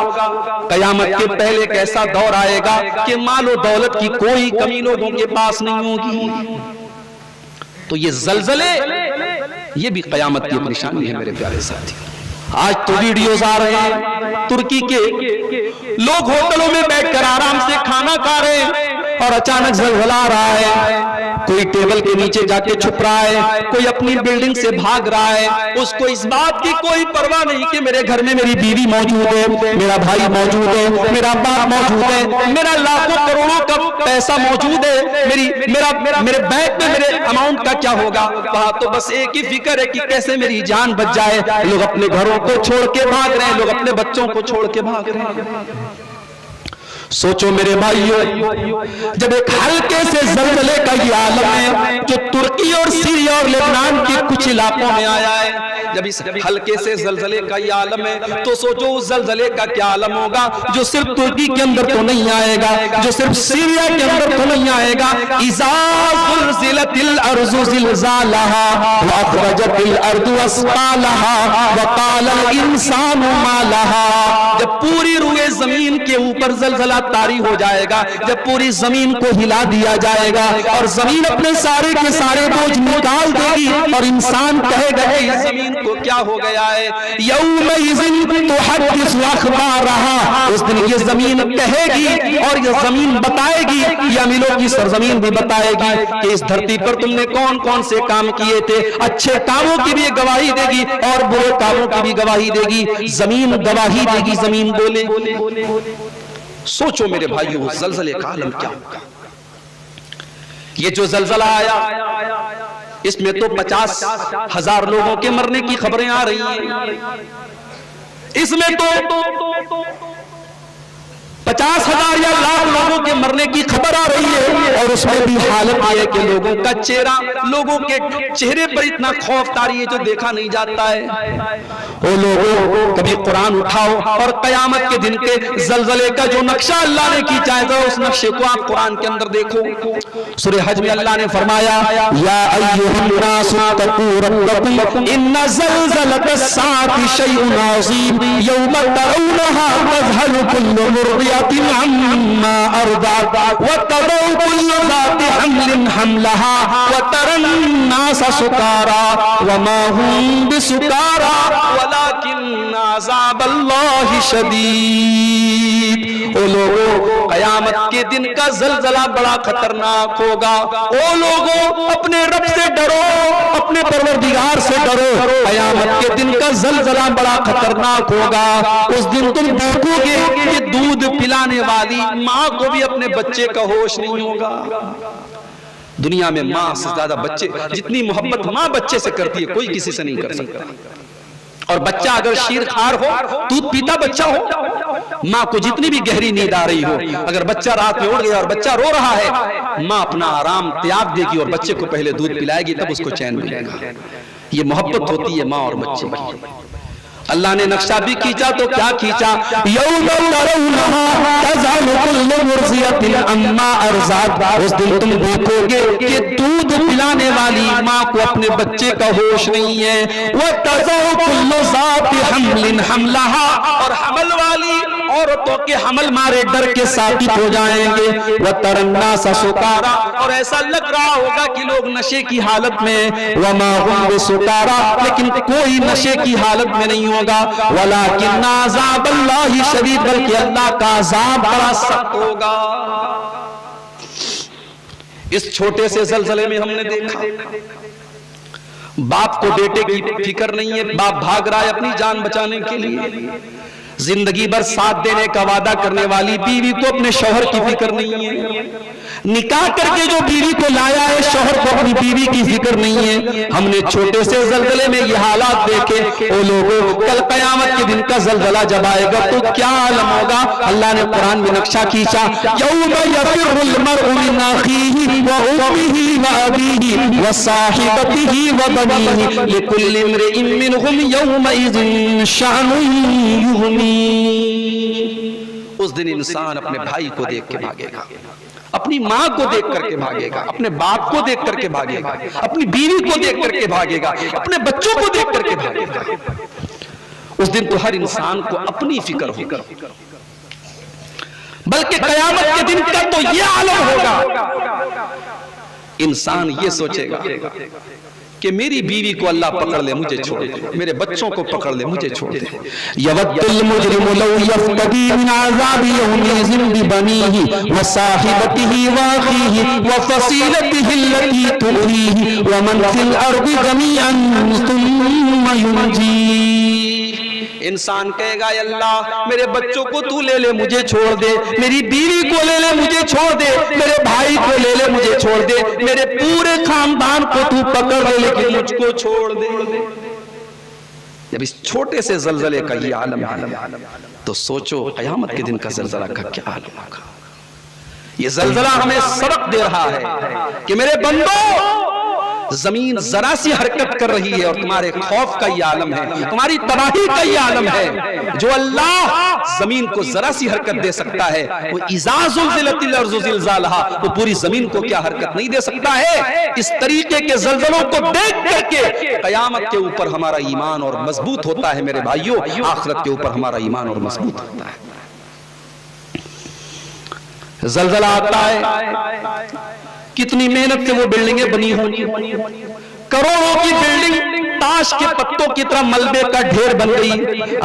قیامت کے پہلے ایک ایسا دور آئے گا کہ مال و دولت کی کوئی کمی لوگوں کے پاس نہیں ہوگی۔ تو یہ زلزلے یہ بھی قیامت کی ایک نشانی ہے میرے پیارے ساتھی۔ آج تو ویڈیوز آ رہے ہیں ترکی کے، لوگ ہوٹلوں میں بیٹھ کر آرام سے کھانا کھا رہے ہیں اور اچانک زلزلہ آ رہا ہے، کوئی ٹیبل کے نیچے جا کے چھپ رہا ہے، کوئی اپنی بلڈنگ سے بھاگ رہا ہے، اس کو اس بات کی کوئی پرواہ نہیں کہ میرے گھر میں میری بیوی موجود ہے، میرا بھائی موجود ہے، میرا باپ موجود ہے، میرا لاکھوں کروڑوں کا پیسہ موجود ہے، میرے بینک میں میرے اماؤنٹ کا کیا ہوگا۔ وہاں تو بس ایک ہی فکر ہے کہ کیسے میری جان بچ جائے۔ لوگ اپنے گھروں کو چھوڑ کے بھاگ رہے ہیں، لوگ اپنے بچوں کو چھوڑ کے بھاگ رہے ہیں۔ سوچو میرے بھائیو، جب ایک ہلکے سے زلزلے کا یہ عالم ہے جو ترکی اور سیریا اور لبنان کے کچھ علاقوں میں آیا ہے، جب اس ہلکے سے زلزلے کا یہ عالم ہے تو سوچو اس زلزلے کا کیا عالم ہوگا جو صرف ترکی کے اندر تو نہیں آئے گا، جو صرف سیریا کے اندر تو نہیں آئے گا۔ اذا زلزلت الارض زلزالها واخرجت الارض اثقالها وقال الانسان ما لها، جب پوری روئے زمین کے اوپر زلزلہ طاری ہو جائے گا، جب پوری زمین کو ہلا دیا جائے گا اور زمین اپنے سارے کے سارے بوجھ نکال دے گی اور انسان کہے گا کہ زمین کو کیا ہو گیا ہے۔ یومئذ تحدث اخبارها، اس دن یہ زمین کہے گی اور یہ زمین بتائے گی، یا ملوں کی سرزمین بھی بتائے گی کہ اس دھرتی پر تم نے کون کون سے کام کیے تھے۔ اچھے کاموں کی بھی گواہی دے گی اور برے کاموں کی بھی گواہی دے گی، زمین گواہی دے گی، زمین بولے۔ سوچو میرے بھائیو زلزلے کا عالم کیا ہوگا۔ یہ جو زلزلہ آیا اس میں تو 50,000 لوگوں کے مرنے کی خبریں آ رہی ہیں، اس میں تو 50,000 یا لاکھ لوگوں کے مرنے کی خبر آ رہی ہے، اور اس میں بھی حالت یہ ہے کہ لوگوں کا چہرہ، لوگوں کے چہرے پر اتنا خوف طاری ہے جو دیکھا نہیں جاتا ہے۔ او لوگوں، کبھی قرآن اٹھاؤ اور قیامت کے دن کے زلزلے کا جو نقشہ اللہ نے کھینچا ہے اس نقشے کو آپ قرآن کے اندر دیکھو۔ سورہ حج میں اللہ نے فرمایا یا ایھا الناس اتقوا ربکم ان زلزلۃ الساعۃ شیء عظیم یوم ترونها تذهل كل مرضعۃ عما ارضعت وتضع كل ذات حمل حملها وترى الناس سکارى وما هم بسکارى ولكن عذاب اللہ شدید۔ او لوگوں، قیامت کے دن کا زلزلہ بڑا خطرناک ہوگا۔ او لوگوں، اپنے رب سے ڈرو، اپنے پروردگار سے ڈرو، قیامت کے دن کا زلزلہ بڑا خطرناک ہوگا۔ اس دن تم دیکھو گے کہ دودھ پلانے والی ماں کو بھی اپنے بچے کا ہوش نہیں ہوگا۔ دنیا میں ماں سے زیادہ بچے، جتنی محبت ماں بچے سے کرتی ہے کوئی کسی سے نہیں کر سکتا۔ اور بچہ اگر شیر خار ہو، دودھ پیتا بچہ ہو، ماں کو جتنی بھی گہری نیند آ رہی ہو، اگر بچہ رات میں اڑ گیا اور بچہ رو رہا ہے، ماں اپنا آرام تیاگ دے گی اور بچے کو پہلے دودھ پلائے گی، تب اس کو چین ملے گا۔ یہ محبت ہوتی ہے ماں اور بچے کی۔ اللہ نے نقشہ بھی کھینچا تو کیا کھینچا؟ یوم ترونها تذهل كل مرضعۃ عما ارضعت، اس دن تم دیکھو گے کہ دودھ پلانے والی ماں کو اپنے بچے کا ہوش نہیں ہے۔ وتضع كل ذات حمل حملها، اور حمل والی عورتوں کے حمل مارے ڈر کے ثابت ہو جائیں گے۔ وترى الناس سکارى، اور ایسا لگ رہا ہوگا کہ لوگ نشے کی حالت میں، وما هم بسکارى، لیکن کوئی نشے کی حالت میں نہیں ہوگا۔ ولیکن عذاب اللہ شدید، بلکہ اللہ کا عذاب بڑا سخت ہوگا۔ اس چھوٹے سے زلزلے میں ہم نے دیکھا باپ کو بیٹے کی فکر نہیں ہے، باپ بھاگ رہا ہے اپنی جان بچانے کے لیے۔ زندگی بھر ساتھ دینے کا وعدہ کرنے والی بیوی کو اپنے شوہر کی فکر نہیں ہے۔ نکاح کر کے جو بیوی کو لایا ہے شوہر کو اپنی بیوی کی فکر نہیں ہے. ہم نے چھوٹے سے زلزلے میں یہ حالات دیکھے. او لوگوں کل قیامت کے دن کا زلزلہ جب آئے گا تو کیا عالم ہوگا. اللہ نے قرآن میں نقشہ کھینچا. یوم یفر المرء من اخیہ وامہ وابیہ وصاحبتہ وبنیہ لکل امرئ منہم یومئذ شأن یغنیہ. اس دن انسان اپنے بھائی کو دیکھ کے بھاگے گا, اپنی ماں کو دیکھ کر کے بھاگے گا, اپنے باپ کو دیکھ کر کے بھاگے گا, اپنی بیوی کو دیکھ کر کے بھاگے گا, اپنے بچوں کو دیکھ کر کے بھاگے گا. اس دن تو ہر انسان کو اپنی فکر ہوگی. بلکہ قیامت کے دن کا تو یہ عالم ہوگا, انسان یہ سوچے گا کہ میری بیوی کو اللہ پکڑ لے مجھے چھوڑ دے, میرے بچوں کو پکڑ لے مجھے چھوڑ دے. یود المجرم لو یفتدی من عذاب یومئذ ببنیہ وصاحبتہ واخیہ وفصیلتہ التی تؤویہ ومن فی الارض جمیعا ثم ینجیہ. انسان کہے گا اے اللہ میرے بچوں کو تو لے لے مجھے چھوڑ دے, میری بیوی کو لے لے مجھے چھوڑ دے, میرے بھائی کو لے لے مجھے چھوڑ دے, میرے پورے خاندان کو تو پکڑ لے لیکن مجھ کو چھوڑ دے. جب اس چھوٹے سے زلزلے کا یہ عالم ہے تو سوچو قیامت کے دن کا زلزلہ کا کیا عالم ہوگا. یہ زلزلہ ہمیں سبق دے رہا ہے کہ میرے بندو زمین ذرا سی حرکت کر رہی ہے اور تمہارے خوف کا یہ عالم ہے, تمہاری تباہی کا یہ عالم ہے. جو اللہ زمین کو ذرا سی حرکت دے سکتا ہے وہ اذا زلزلت الارض زلزالہا, وہ پوری زمین کو کیا حرکت نہیں دے سکتا ہے. اس طریقے کے زلزلوں کو دیکھ کر کے قیامت کے اوپر ہمارا ایمان اور مضبوط ہوتا ہے میرے بھائیوں, آخرت کے اوپر ہمارا ایمان اور مضبوط ہوتا ہے. زلزلہ آتا ہے, کتنی محنت سے وہ بلڈنگیں بنی ہوں گی, کروڑوں کی بلڈنگ تاش کے پتوں کی طرح ملبے کا ڈھیر بن گئی.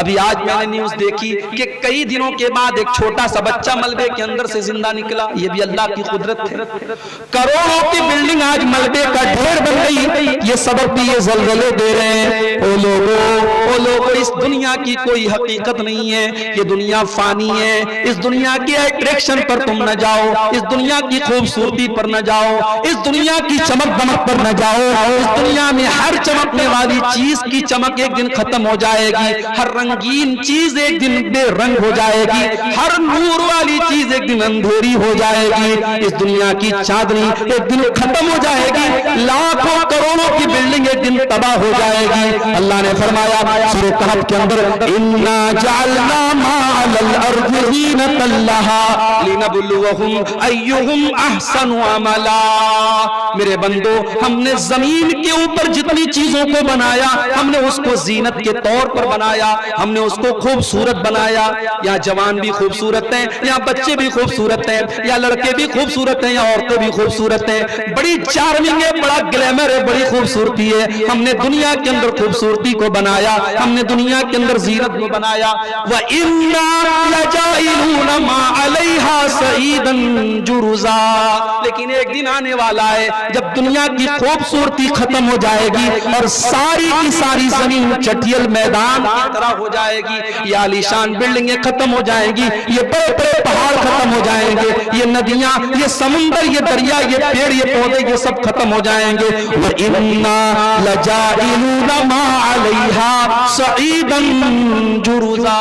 ابھی آج میں نے نیوز دیکھی کہ کئی دنوں کے بعد ایک چھوٹا سا بچہ ملبے کے اندر سے زندہ نکلا. یہ بھی اللہ کی قدرت ہے. کروڑوں کی بلڈنگ آج ملبے کا ڈھیر بن گئی. یہ سبب بھی یہ زلزلے دے رہے ہیں. او لوگوں اس دنیا کی کوئی حقیقت نہیں ہے, یہ دنیا فانی ہے. اس دنیا کے اٹریکشن پر تم نہ جاؤ, اس دنیا کی خوبصورتی پر نہ جاؤ, اس دنیا کی چمک دمک پر نہ جاؤ. اس دنیا میں ہر چمکنے والی چیز کی چمک ایک دن ختم ہو جائے گی, ہر رنگین چیز ایک دن بے رنگ ہو جائے گی, ہر نور والی چیز ایک دن اندھیری ہو جائے گی. اس دنیا کی چاندنی ایک دن ختم ہو جائے گی, لاکھوں کروڑوں کی بلڈنگ ایک دن تباہ ہو جائے گی. اللہ نے فرمایا سورہ کہف کے اندر انا جعلنا ما علی الارض زینۃ لہا لنبلوہم ایہم احسن عملا. میرے بندو ہم نے زمین کے اوپر جتنی چیزوں کو بنایا ہم نے اس کو زینت کے طور پر بنایا, ہم نے اس کو خوبصورت بنایا. یہاں جوان بھی خوبصورت ہیں, یہاں بچے بھی خوبصورت ہیں, یا لڑکے بھی خوبصورت ہیں, یا عورتیں بھی خوبصورت ہیں. بڑی چارمنگ ہے, بڑا گلیمر ہے, بڑی خوبصورتی ہے. ہم نے دنیا کے اندر خوبصورتی کو بنایا, ہم نے دنیا کے اندر زینت کو بنایا. وَإِنَّا لَجَائِلُونَ مَا عَلَيْهَا صَعِيدًا جُرُزًا. لیکن ایک دن آنے والا ہے جب دنیا کی خوبصورتی ختم ہو جائے گی اور ساری کی ساری زمین چٹیل میدان کی طرح ہو جائے گی. یہ عالیشان بلڈنگیں ختم ہو جائیں گی, یہ بڑے بڑے پہاڑ ختم ہو جائیں گے, یہ ندیاں, یہ سمندر, یہ دریا, یہ پیڑ, یہ پودے, یہ سب ختم ہو جائیں گے. وَإِنَّا لَجَائِلُونَ مَا عَلَيْهَا صَعِيدًا جُرُزًا.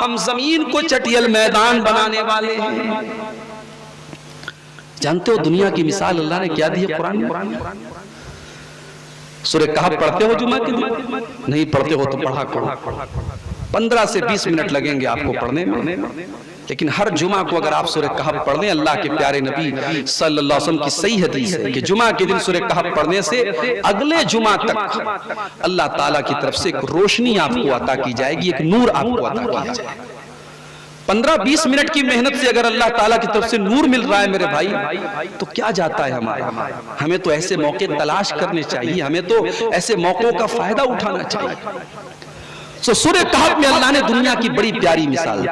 ہم زمین کو چٹیل میدان بنانے والے ہیں. جانتے ہو دنیا کی مثال اللہ نے کیا دی ہے قرآن میں؟ سورہ کہف پڑھتے ہو جمعہ کے دن؟ نہیں پڑھتے ہو تو پڑھا کرو. 15 سے 20 منٹ لگیں گے آپ کو پڑھنے میں, لیکن ہر جمعہ کو اگر آپ سورہ کہف پڑھ لیں, اللہ کے پیارے نبی صلی اللہ علیہ وسلم کی صحیح حدیث ہے کہ جمعہ کے دن سورہ کہف پڑھنے سے اگلے جمعہ تک اللہ تعالیٰ کی طرف سے ایک روشنی آپ کو عطا کی جائے گی, ایک نور آپ کو عطا کیا جائے گا. 15-20 منٹ کی محنت سے اگر اللہ تعالیٰ کی طرف سے نور مل رہا ہے میرے بھائی تو کیا جاتا ہے ہمارا. ہمیں تو ایسے موقع تلاش کرنے چاہیے, ہمیں تو ایسے موقعوں کا فائدہ اٹھانا چاہیے. سورہ کہف میں اللہ نے دنیا کی بڑی پیاری مثال دی.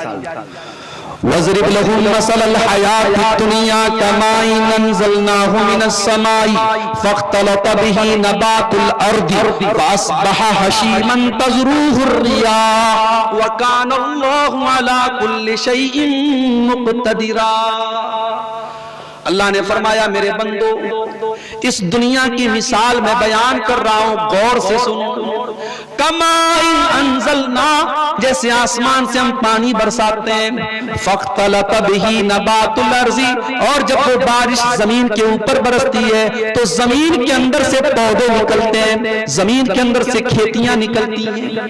وَاضْرِبْ لَهُمْ مَثَلَ الْحَيَاةِ الدُّنْيَا كَمَاءٍ أَنزَلْنَاهُ مِنَ السَّمَاءِ فَاخْتَلَطَ بِهِ نَبَاتُ الْأَرْضِ فَأَصْبَحَ هَشِيمًا تَذْرُوهُ الرِّيَاحُ وَكَانَ اللَّهُ عَلَى كُلِّ شَيْءٍ مُقْتَدِرًا. اللہ نے فرمایا میرے بندو اس دنیا کی مثال میں بیان کر رہا ہوں، غور سے سنو۔ کماء انزلنا، جیسے آسمان سے ہم پانی برساتے ہیں، فاختلط بہ نبات الارض، اور جب وہ بارش زمین کے اوپر برستی ہے تو زمین کے اندر سے پودے نکلتے ہیں، زمین کے اندر سے کھیتیاں نکلتی ہیں۔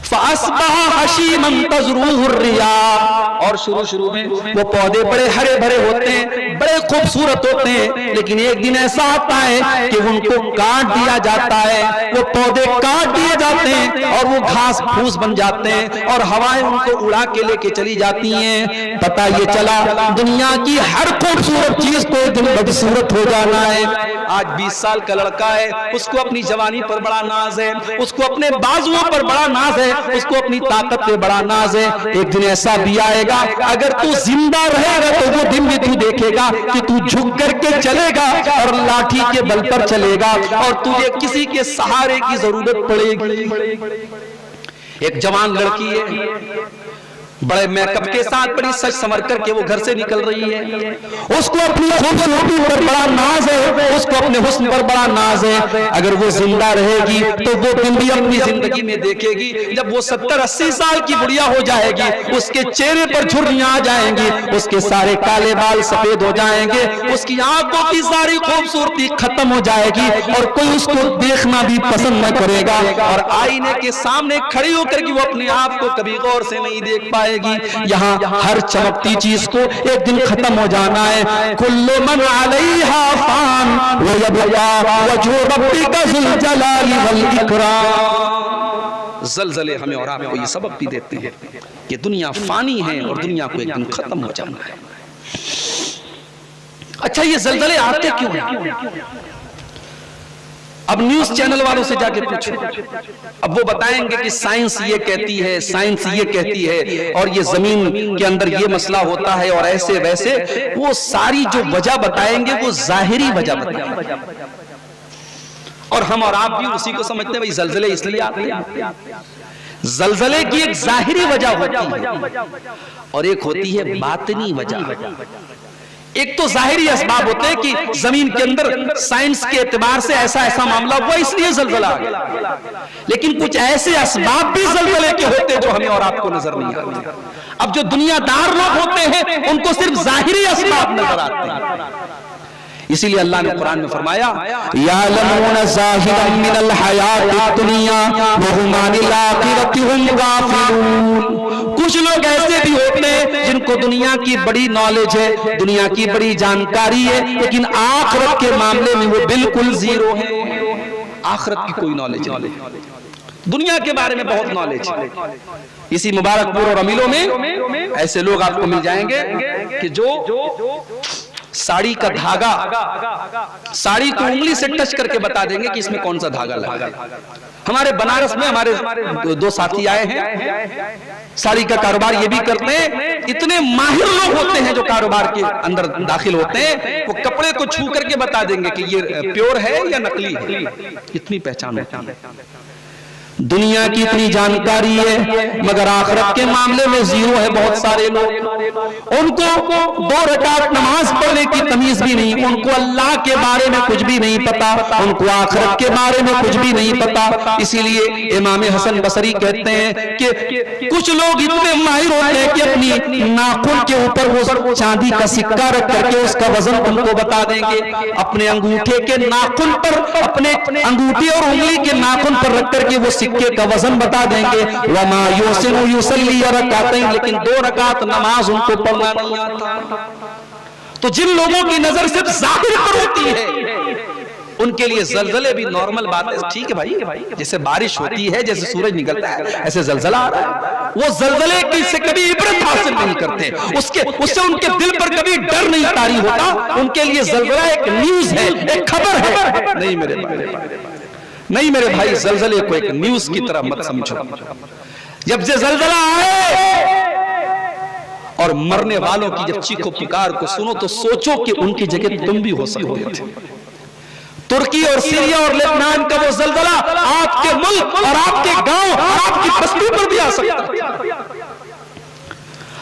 فَأَصْبَحَ حَشِيمًا تَذْرُوهُ الرِّيَاحُ، اور شروع میں وہ پودے بڑے ہرے بھرے ہوتے ہیں، بڑے خوبصورت ہوتے ہیں، لیکن ایک دن ایسا آتا ہے کہ ان کو کاٹ دیا جاتا ہے، وہ پودے کاٹ دیے جاتے ہیں اور وہ گھاس پھوس بن جاتے ہیں اور ہوائیں ان کو اڑا کے لے کے چلی جاتی ہیں۔ پتہ یہ چلا دنیا کی ہر خوبصورت چیز کو ایک دن بدصورت ہو جانا ہے۔ آج 20 سال کا لڑکا ہے، اس کو اپنی جوانی پر بڑا ناز ہے، اس کو اپنے بازوؤں پر بڑا ناز ہے، اس کو اپنی طاقت پہ بڑا ناز ہے۔ ایک دن ایسا بھی آئے گا اگر تو زندہ رہے گا تو وہ دن بھی تو دیکھے گا کہ تو جھک کر کے چلے گا اور لاٹھی کے بل پر چلے گا اور تجھے کسی کے سہارے کی ضرورت پڑے گی۔ ایک جوان لڑکی ہے، بڑے میک اپ کے ساتھ بڑی سج سنور کر کے وہ گھر سے نکل رہی ہے، اس کو اپنی خوبصورتی پر بڑا ناز ہے، اس کو اپنے حسن پر بڑا ناز ہے۔ اگر وہ زندہ رہے گی تو وہ دن بھی اپنی زندگی میں دیکھے گی جب وہ 70-80 سال کی بڑھیا ہو جائے گی، اس کے چہرے پر جھریاں آ جائیں گی، اس کے سارے کالے بال سفید ہو جائیں گے، اس کی آنکھوں کی ساری خوبصورتی ختم ہو جائے گی اور کوئی اس کو دیکھنا بھی پسند نہ کرے گا، اور آئینے کے سامنے کھڑی ہو کر کے وہ اپنے آپ کو کبھی غور سے نہیں دیکھ پائے گی۔ یہاں ہر چمکتی چیز کو ایک دن ختم ہو جانا ہے۔ کل من علیہا فان ویبقى وجہ ربک ذو الجلال والاکرام۔ زلزلے ہمیں اور آپ کو یہ سبق بھی دیتے ہیں کہ دنیا فانی ہے اور دنیا کو ایک دن ختم ہو جانا ہے۔ اچھا یہ زلزلے آتے کیوں ہیں؟ اب نیوز چینل والوں سے جا کے پوچھو، اب وہ بتائیں گے کہ سائنس یہ کہتی ہے، سائنس یہ کہتی ہے، اور یہ زمین کے اندر یہ مسئلہ ہوتا ہے اور ایسے ویسے، وہ ساری جو وجہ بتائیں گے وہ ظاہری وجہ بتائیں گے، اور ہم اور آپ بھی اسی کو سمجھتے ہیں بھائی زلزلے اس لیے آتے ہیں۔ زلزلے کی ایک ظاہری وجہ ہوتی ہے اور ایک ہوتی ہے باطنی وجہ۔ ایک تو ظاہری اسباب ہوتے ہیں کہ زمین کے اندر سائنس کے اعتبار سے ایسا معاملہ ہوا اس لیے زلزلہ آ گیا، لیکن کچھ ایسے اسباب بھی زلزلے کے ہوتے ہیں جو ہمیں اور آپ کو نظر نہیں آتے۔ اب جو دنیا دار لوگ ہوتے ہیں ان کو صرف ظاہری اسباب نظر آتے ہیں، اسی لیے اللہ نے قرآن میں فرمایا یعلمون ظاہرا من الحیات الدنیا وہم عن الآخرۃ ہم غافلون۔ کچھ لوگ ایسے بھی ہوتے ہیں جن کو دنیا کی بڑی نالج ہے، دنیا کی بڑی جانکاری ہے، لیکن آخرت کے معاملے میں وہ بالکل زیرو ہے، آخرت کی کوئی نالج نہیں، دنیا کے بارے میں بہت نالج ہے۔ اسی مبارک پور اور امیلوں میں ایسے لوگ آپ کو مل جائیں گے کہ جو ساڑی کا دھاگا، ساڑی کو انگلی سے ٹچ کر کے بتا دیں گے کہ اس میں کون سا دھاگا لگا۔ ہمارے بنارس میں ہمارے 2 ساتھی آئے ہیں، ساڑی کا کاروبار یہ بھی کرتے ہیں، اتنے ماہر لوگ ہوتے ہیں جو کاروبار کے اندر داخل ہوتے ہیں، وہ کپڑے کو چھو کر کے بتا دیں گے کہ یہ پیور ہے یا نقلی ہے، اتنی پہچان ہوتی ہے۔ دنیا کی اتنی جانکاری ہے مگر آخرت کے معاملے میں زیرو ہے بہت سارے لوگ۔ ان کو 2 رکعت نماز پڑھنے کی تمیز بھی نہیں، ان کو اللہ کے بارے میں کچھ بھی نہیں پتا، ان کو آخرت کے بارے میں کچھ بھی نہیں پتا۔ اسی لیے امام حسن بصری کہتے ہیں کہ کچھ لوگ اتنے ماہر ہوتے ہیں کہ اپنی ناخن کے اوپر وہ چاندی کا سکہ رکھ کر کے اس کا وزن ان کو بتا دیں گے، اپنے انگوٹھے کے ناخن پر، اپنے انگوٹھے اور انگلی کے ناخن پر رکھ کر کے وہ سکے کا وزن بتا دیں گے۔ وما یحسن یصلی رکعتین، لیکن 2 رکعت نماز ان کو پڑھنا نہیں آتا۔ تو جن لوگوں کی نظر صرف ظاہر پر ہوتی ہے ان کے لیے زلزلے بھی نارمل بات ہے، ٹھیک ہے بھائی، جیسے بارش ہوتی ہے، جیسے سورج نکلتا ہے، ایسے زلزلہ آ رہا ہے۔ وہ زلزلے کی سے کبھی عبرت حاصل نہیں کرتے، اس سے ان کے دل پر کبھی ڈر نہیں طاری ہوتا، ان کے لیے زلزلہ ایک نیوز ہے، ایک خبر ہے۔ نہیں میرے بھائی، زلزلے کو ایک نیوز کی طرح مت سمجھو۔ جب سے زلزلہ آئے اور مرنے والوں کی جب چیخ و پکار کو سنو تو سوچو کہ ان کی جگہ تم بھی ہو سکتے تھے۔ ترکی اور سیریا اور لبنان کا وہ زلزلہ آپ کے ملک اور آپ کے گاؤں اور آپ کی بستی پر بھی آ سکتا ہے۔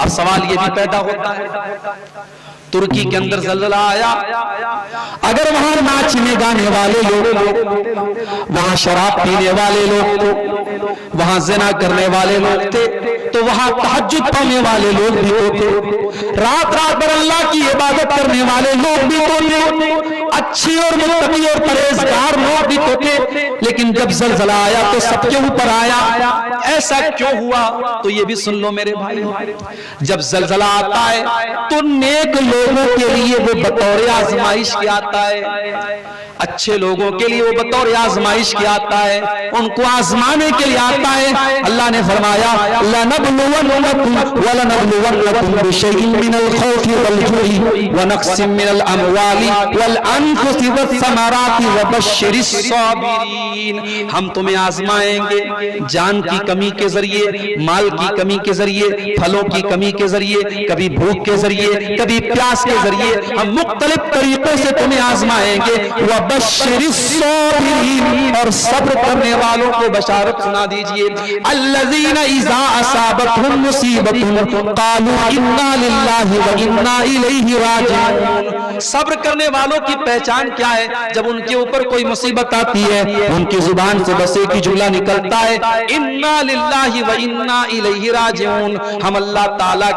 اب سوال یہ بھی پیدا ہوتا ہے ترکی کے اندر زلزلہ آیا, اگر وہاں ناچنے گانے والے لوگ, وہاں شراب پینے والے لوگ, وہاں زنا کرنے والے لوگ تھے, تو وہاں تہجد پڑھنے والے لوگ بھی ہوتے, رات رات بھر اللہ کی عبادت کرنے والے لوگ بھی ہوتے, اچھی اور متقی اور پرہیزگار لوگ بھی ہوتے. لیکن جب زلزلہ آیا تو سب کے اوپر آیا. ایسا کیوں ہوا؟ تو یہ بھی سن لو میرے بھائی, جب زلزلہ آتا ہے تو نیک لوگوں کے لیے وہ بطور آزمائش کی آتا ہے, اچھے لوگوں کے لیے وہ بطور آزمائش کی آتا ہے, ان کو آزمانے کے لیے آتا ہے. اللہ نے فرمایا لَنَبْلُوَنَّكُمْ وَلَنَبْلُوَنَّكُمْ بِشَيْءٍ مِّنَ الْخَوْفِ وَالْجُوعِ وَنَقْصٍ مِّنَ الْأَمْوَالِ وَالْأَنفُسِ وَالثَّمَرَاتِ وَبَشِّرِ الصَّابِرِينَ. ہم تمہیں آزمائیں گے جان کی کمی کے ذریعے, مال کی کمی کے ذریعے, پھلوں کی کمی کے ذریعے, کبھی بھوک کے ذریعے, کبھی پیاس کے ذریعے, ہم مختلف طریقوں سے تمہیں آزمائیں گے. وَبَشِّرِ الصَّابِرِينَ, اور صبر کرنے والوں کو بشارت سنا دیجئے. الَّذِينَ إِذَا أَصَابَتْهُمْ مُصِيبَةٌ قَالُوا إِنَّا لِلَّهِ وَإِنَّا إِلَيْهِ رَاجِعُونَ. صبر کرنے والوں کی پہچان کیا ہے؟ جب ان کے اوپر کوئی مصیبت آتی ہے ان کی زبان سے بس ایک ہی جملہ نکلتا ہے, اِنَّا لِلَّهِ وَإِنَّا إِلَيْهِ رَاجِعُونَ. ہم اللہ تعالیٰ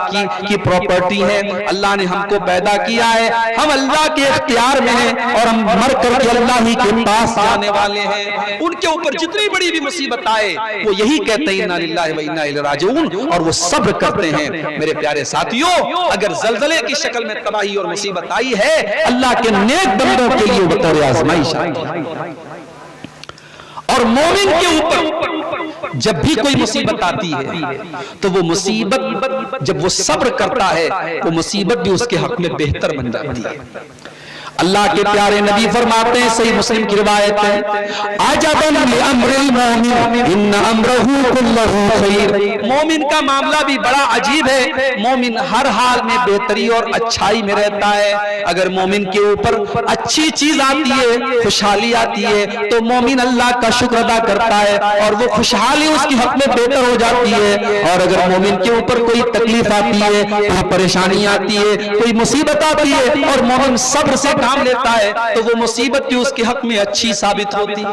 کی پراپرٹی ہے, اللہ نے ہم کو پیدا کیا ہے, ہم اللہ کے اختیار میں ہیں, اور ہم مر کر کے اللہ ہی کے پاس جانے والے ہیں. ان کے اوپر جتنی بڑی بھی مصیبت آئے وہ یہی کہتے ہیں اِنَّا لِلَّهِ وَإِنَّا إِلَيْهِ رَاجِعُونَ, اور وہ صبر کرتے ہیں. میرے پیارے ساتھیوں, اگر زلزلے کی شکل میں تباہی اور مصیبت آئی ہے, اللہ کے نیک بندوں کے لیے بطور آزمائش آئی ہے. اور مومن کے اوپر جب بھی کوئی مصیبت آتی ہے تو وہ مصیبت جب وہ صبر کرتا ہے وہ مصیبت بھی اس کے حق میں بہتر بن جاتی ہے. اللہ کے پیارے نبی فرماتے ہیں, صحیح مسلم کی روایت ہے, عجباً لامر المومن ان امرہ کلہ خیر. مومن کا معاملہ بھی بڑا عجیب ہے, مومن ہر حال میں بہتری اور اچھائی میں رہتا ہے. اگر مومن کے اوپر اچھی چیز آتی ہے, خوشحالی آتی ہے, تو مومن اللہ کا شکر ادا کرتا ہے اور وہ خوشحالی اس کی حق میں بہتر ہو جاتی ہے. اور اگر مومن کے اوپر کوئی تکلیف آتی ہے, کوئی پریشانی آتی ہے, کوئی مصیبت آتی ہے, اور مومن صبر سے کام لیتا ہے تو وہ مصیبت بھی اس کے حق میں اچھی ثابت ہوتی ہے.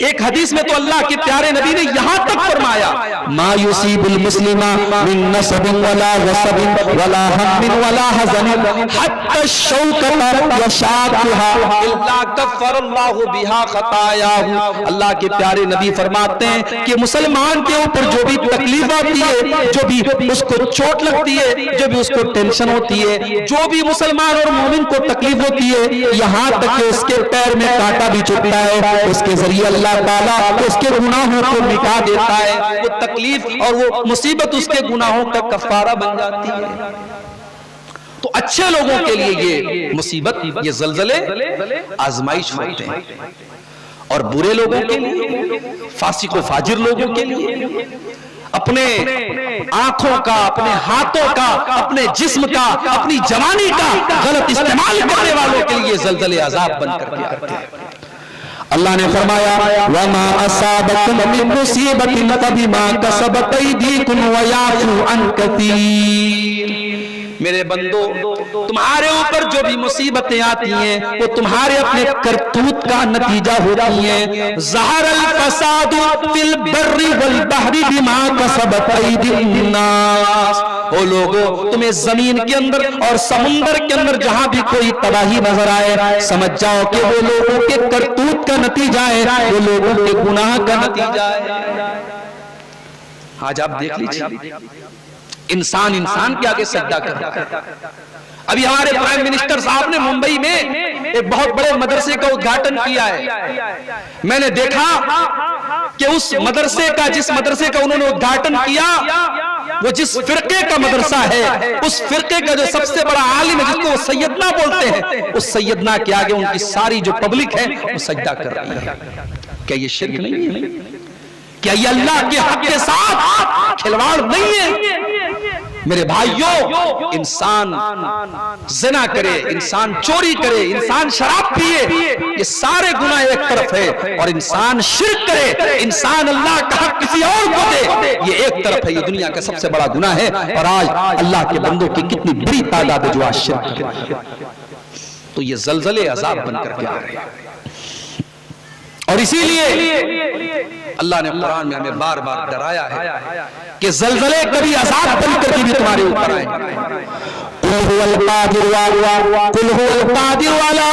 ایک حدیث میں تو اللہ کے پیارے نبی نے یہاں تک فرمایا, ما یصیب المسلم من نصب ولا وصب ولا هم ولا حزن حتى الشوكة يشاقها الا كفر الله بها خطاياه. اللہ کے پیارے نبی فرماتے ہیں کہ مسلمان کے اوپر جو بھی تکلیف آتی ہے, جو بھی اس کو چوٹ لگتی ہے, جو بھی اس کو ٹینشن ہوتی ہے, جو بھی مسلمان اور مومن کو تکلیف ہوتی ہے, یہاں تک کہ اس کے پیر میں کانٹا بھی چبھتا ہے, اس کے ذریعے اللہ تعالیٰ اس کے گناہوں کو مٹا دیتا ہے. وہ تکلیف اور وہ مصیبت اس کے گناہوں کا کفارہ بن جاتی ہے. تو اچھے لوگوں کے لیے یہ مصیبت, یہ زلزلے آزمائش ہوتے ہیں, اور برے لوگوں کے لیے, فاسق و فاجر لوگوں کے لیے, اپنے آنکھوں کا, اپنے ہاتھوں کا, اپنے جسم کا, اپنی جوانی کا غلط استعمال کرنے والوں کے لیے زلزلے عذاب بن کر کے آتے ہیں. اللہ نے فرمایا وَمَا أَصَابَكُم مِّن مُّصِيبَةٍ فَبِمَا كَسَبَتْ أَيْدِيكُمْ وَيَعْفُو عَن كَثِيرٍ. میرے بندو, تمہارے اوپر جو بھی مصیبتیں آتی ہیں وہ تمہارے اپنے کرتوت کا نتیجہ ہوتی ہیں. ظَهَرَ الْفَسَادُ فِي الْبَرِّ وَالْبَحْرِ بِمَا كَسَبَتْ أَيْدِي النَّاسِ. او لوگوں, تمہیں زمین کے اندر اور سمندر کے اندر جہاں بھی کوئی تباہی نظر آئے, سمجھ جاؤ کہ وہ لوگوں کے کرتوت کا نتیجہ ہے, وہ لوگوں کے گناہ کا نتیجہ ہے. آج آپ دیکھ لیجیے, انسان کے آگے سجدہ کرتا ہے. ابھی ہمارے پرائم منسٹر صاحب نے ممبئی میں ایک بہت بڑے مدرسے کا ادگھاٹن کیا ہے. میں نے دیکھا کہ اس مدرسے کا, جس مدرسے کا انہوں نے ادگھاٹن کیا, وہ جس فرقے کا مدرسہ ہے, اس فرقے کا جو سب سے بڑا عالم ہے جس کو وہ سیدنا بولتے ہیں, اس سیدنا کے آگے ان کی ساری جو پبلک ہے وہ سجدہ کر رہی ہے. کیا یہ شرک نہیں ہے؟ کیا یہ اللہ کے حق کے ساتھ کھلواڑ نہیں ہے؟ میرے بھائیوں، انسان زنا کرے، انسان چوری کرے، انسان شراب پیے، یہ سارے گناہ ایک طرف ہے، اور انسان شرک کرے، انسان اللہ کا حق کسی اور کو دے، یہ ایک طرف ہے۔ یہ دنیا کا سب سے بڑا گناہ ہے، اور آج اللہ کے بندوں کی کتنی بڑی تعداد ہے جو آج شرک کرے۔ تو یہ زلزلے عذاب بن کر کے آ رہے ہیں، اور اسی لیے اللہ نے قرآن میں ہمیں بار بار ڈرایا ہے کہ زلزلے کبھی عذاب بن کر کے بھی تمہارے اوپر آئیں گے۔ قُلْ هُوَ الْقَادِرُ عَلَىٰ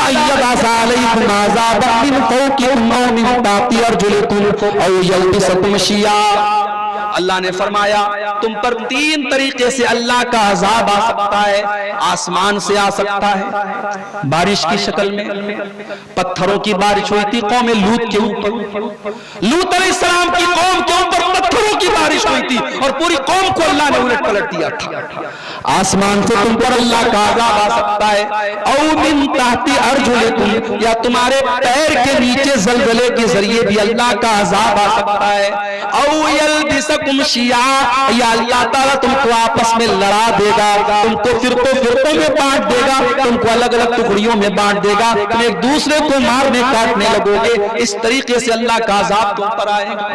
أَن يَبْعَثَ عَلَيْكُمْ عَذَابًا مِّن فَوْقِكُمْ أَوْ مِن تَحْتِ أَرْجُلِكُمْ أَوْ يَلْبِسَكُمْ شِيَعًا۔ اللہ نے فرمایا تم پر تین طریقے سے اللہ کا عذاب آ سکتا ہے۔ آسمان سے آ سکتا ہے بارش کی شکل میں، پتھروں کی بارش ہوئی تھی قوم لوط کے اوپر، لوط علیہ السلام کی قوم کے اوپر پتھروں کی بارش ہوئی تھی اور پوری قوم کو اللہ نے الٹ پلٹ دیا تھا۔ آسمان سے تم پر اللہ کا عذاب آ سکتا ہے، او من تحت ارجلکم، یا تمہارے پیر کے نیچے زلزلے کے ذریعے بھی اللہ کا عذاب آ سکتا ہے، او یلبسکم شیعا، یا اللہ تعالیٰ تم کو آپس میں لڑا دے گا، تم کو فرقوں میں بانٹ دے گا، تم کو الگ الگ ٹکڑیوں میں بانٹ دے گا، تم ایک دوسرے کو مارنے کاٹنے لگو گے۔ اس طریقے سے اللہ کا عذاب تم پر آئے گا۔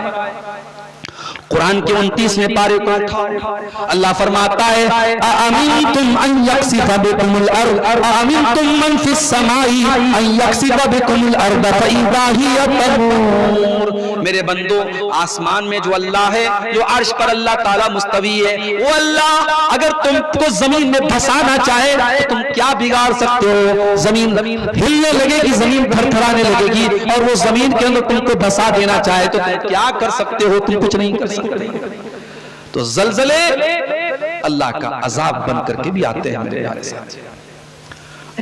قرآن کے 29ویں پارے کو اٹھاؤ، اللہ فرماتا ہے اَأَمِنْتُمْ أَنْ يَخْسِفَ بِكُمُ الْأَرْضَ اَأَمِنْتُمْ مَنْ فِي السَّمَاءِ أَنْ يَخْسِفَ بِكُمُ الْأَرْضَ فَإِذَا هِيَ تَمُورُ۔ میرے بندو، آسمان میں جو اللہ ہے، جو عرش پر اللہ تعالیٰ مستوی ہے، وہ اللہ اگر تم کو زمین میں دھسانا چاہے تو تم کیا بگاڑ سکتے ہو؟ زمین ہلنے لگے گی، زمین تھر تھرانے لگے گی، اور وہ زمین کے اندر تم کو دھسا دینا چاہے تو تم کیا کر سکتے ہو؟ تم کچھ نہیں کر سکتے۔ تو زلزلے اللہ کا عذاب بن کر کے بھی آتے ہیں میرے پیارے ساتھ۔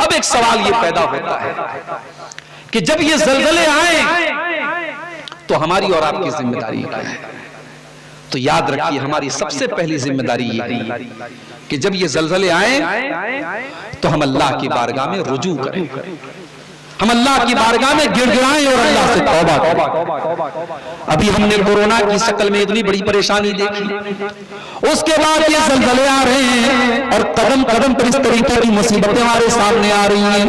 اب ایک سوال یہ پیدا ہوتا ہے کہ جب یہ زلزلے آئیں تو ہماری اور آپ کی ذمہ داری کیا ہے؟ تو یاد رکھیے، ہماری سب سے پہلی ذمہ داری یہ ہے کہ جب یہ زلزلے آئیں تو ہم اللہ کی بارگاہ میں رجوع کریں، ہم اللہ کی بارگاہ میں گڑ گڑائیں اور اللہ سے توبہ کریں۔ ابھی ہم نے کورونا کی شکل میں اتنی بڑی پریشانی دیکھی، اس کے بعد یہ زلزلے آ رہے ہیں اور قدم قدم پر اس طریقے کی مصیبتیں ہمارے سامنے آ رہی ہیں۔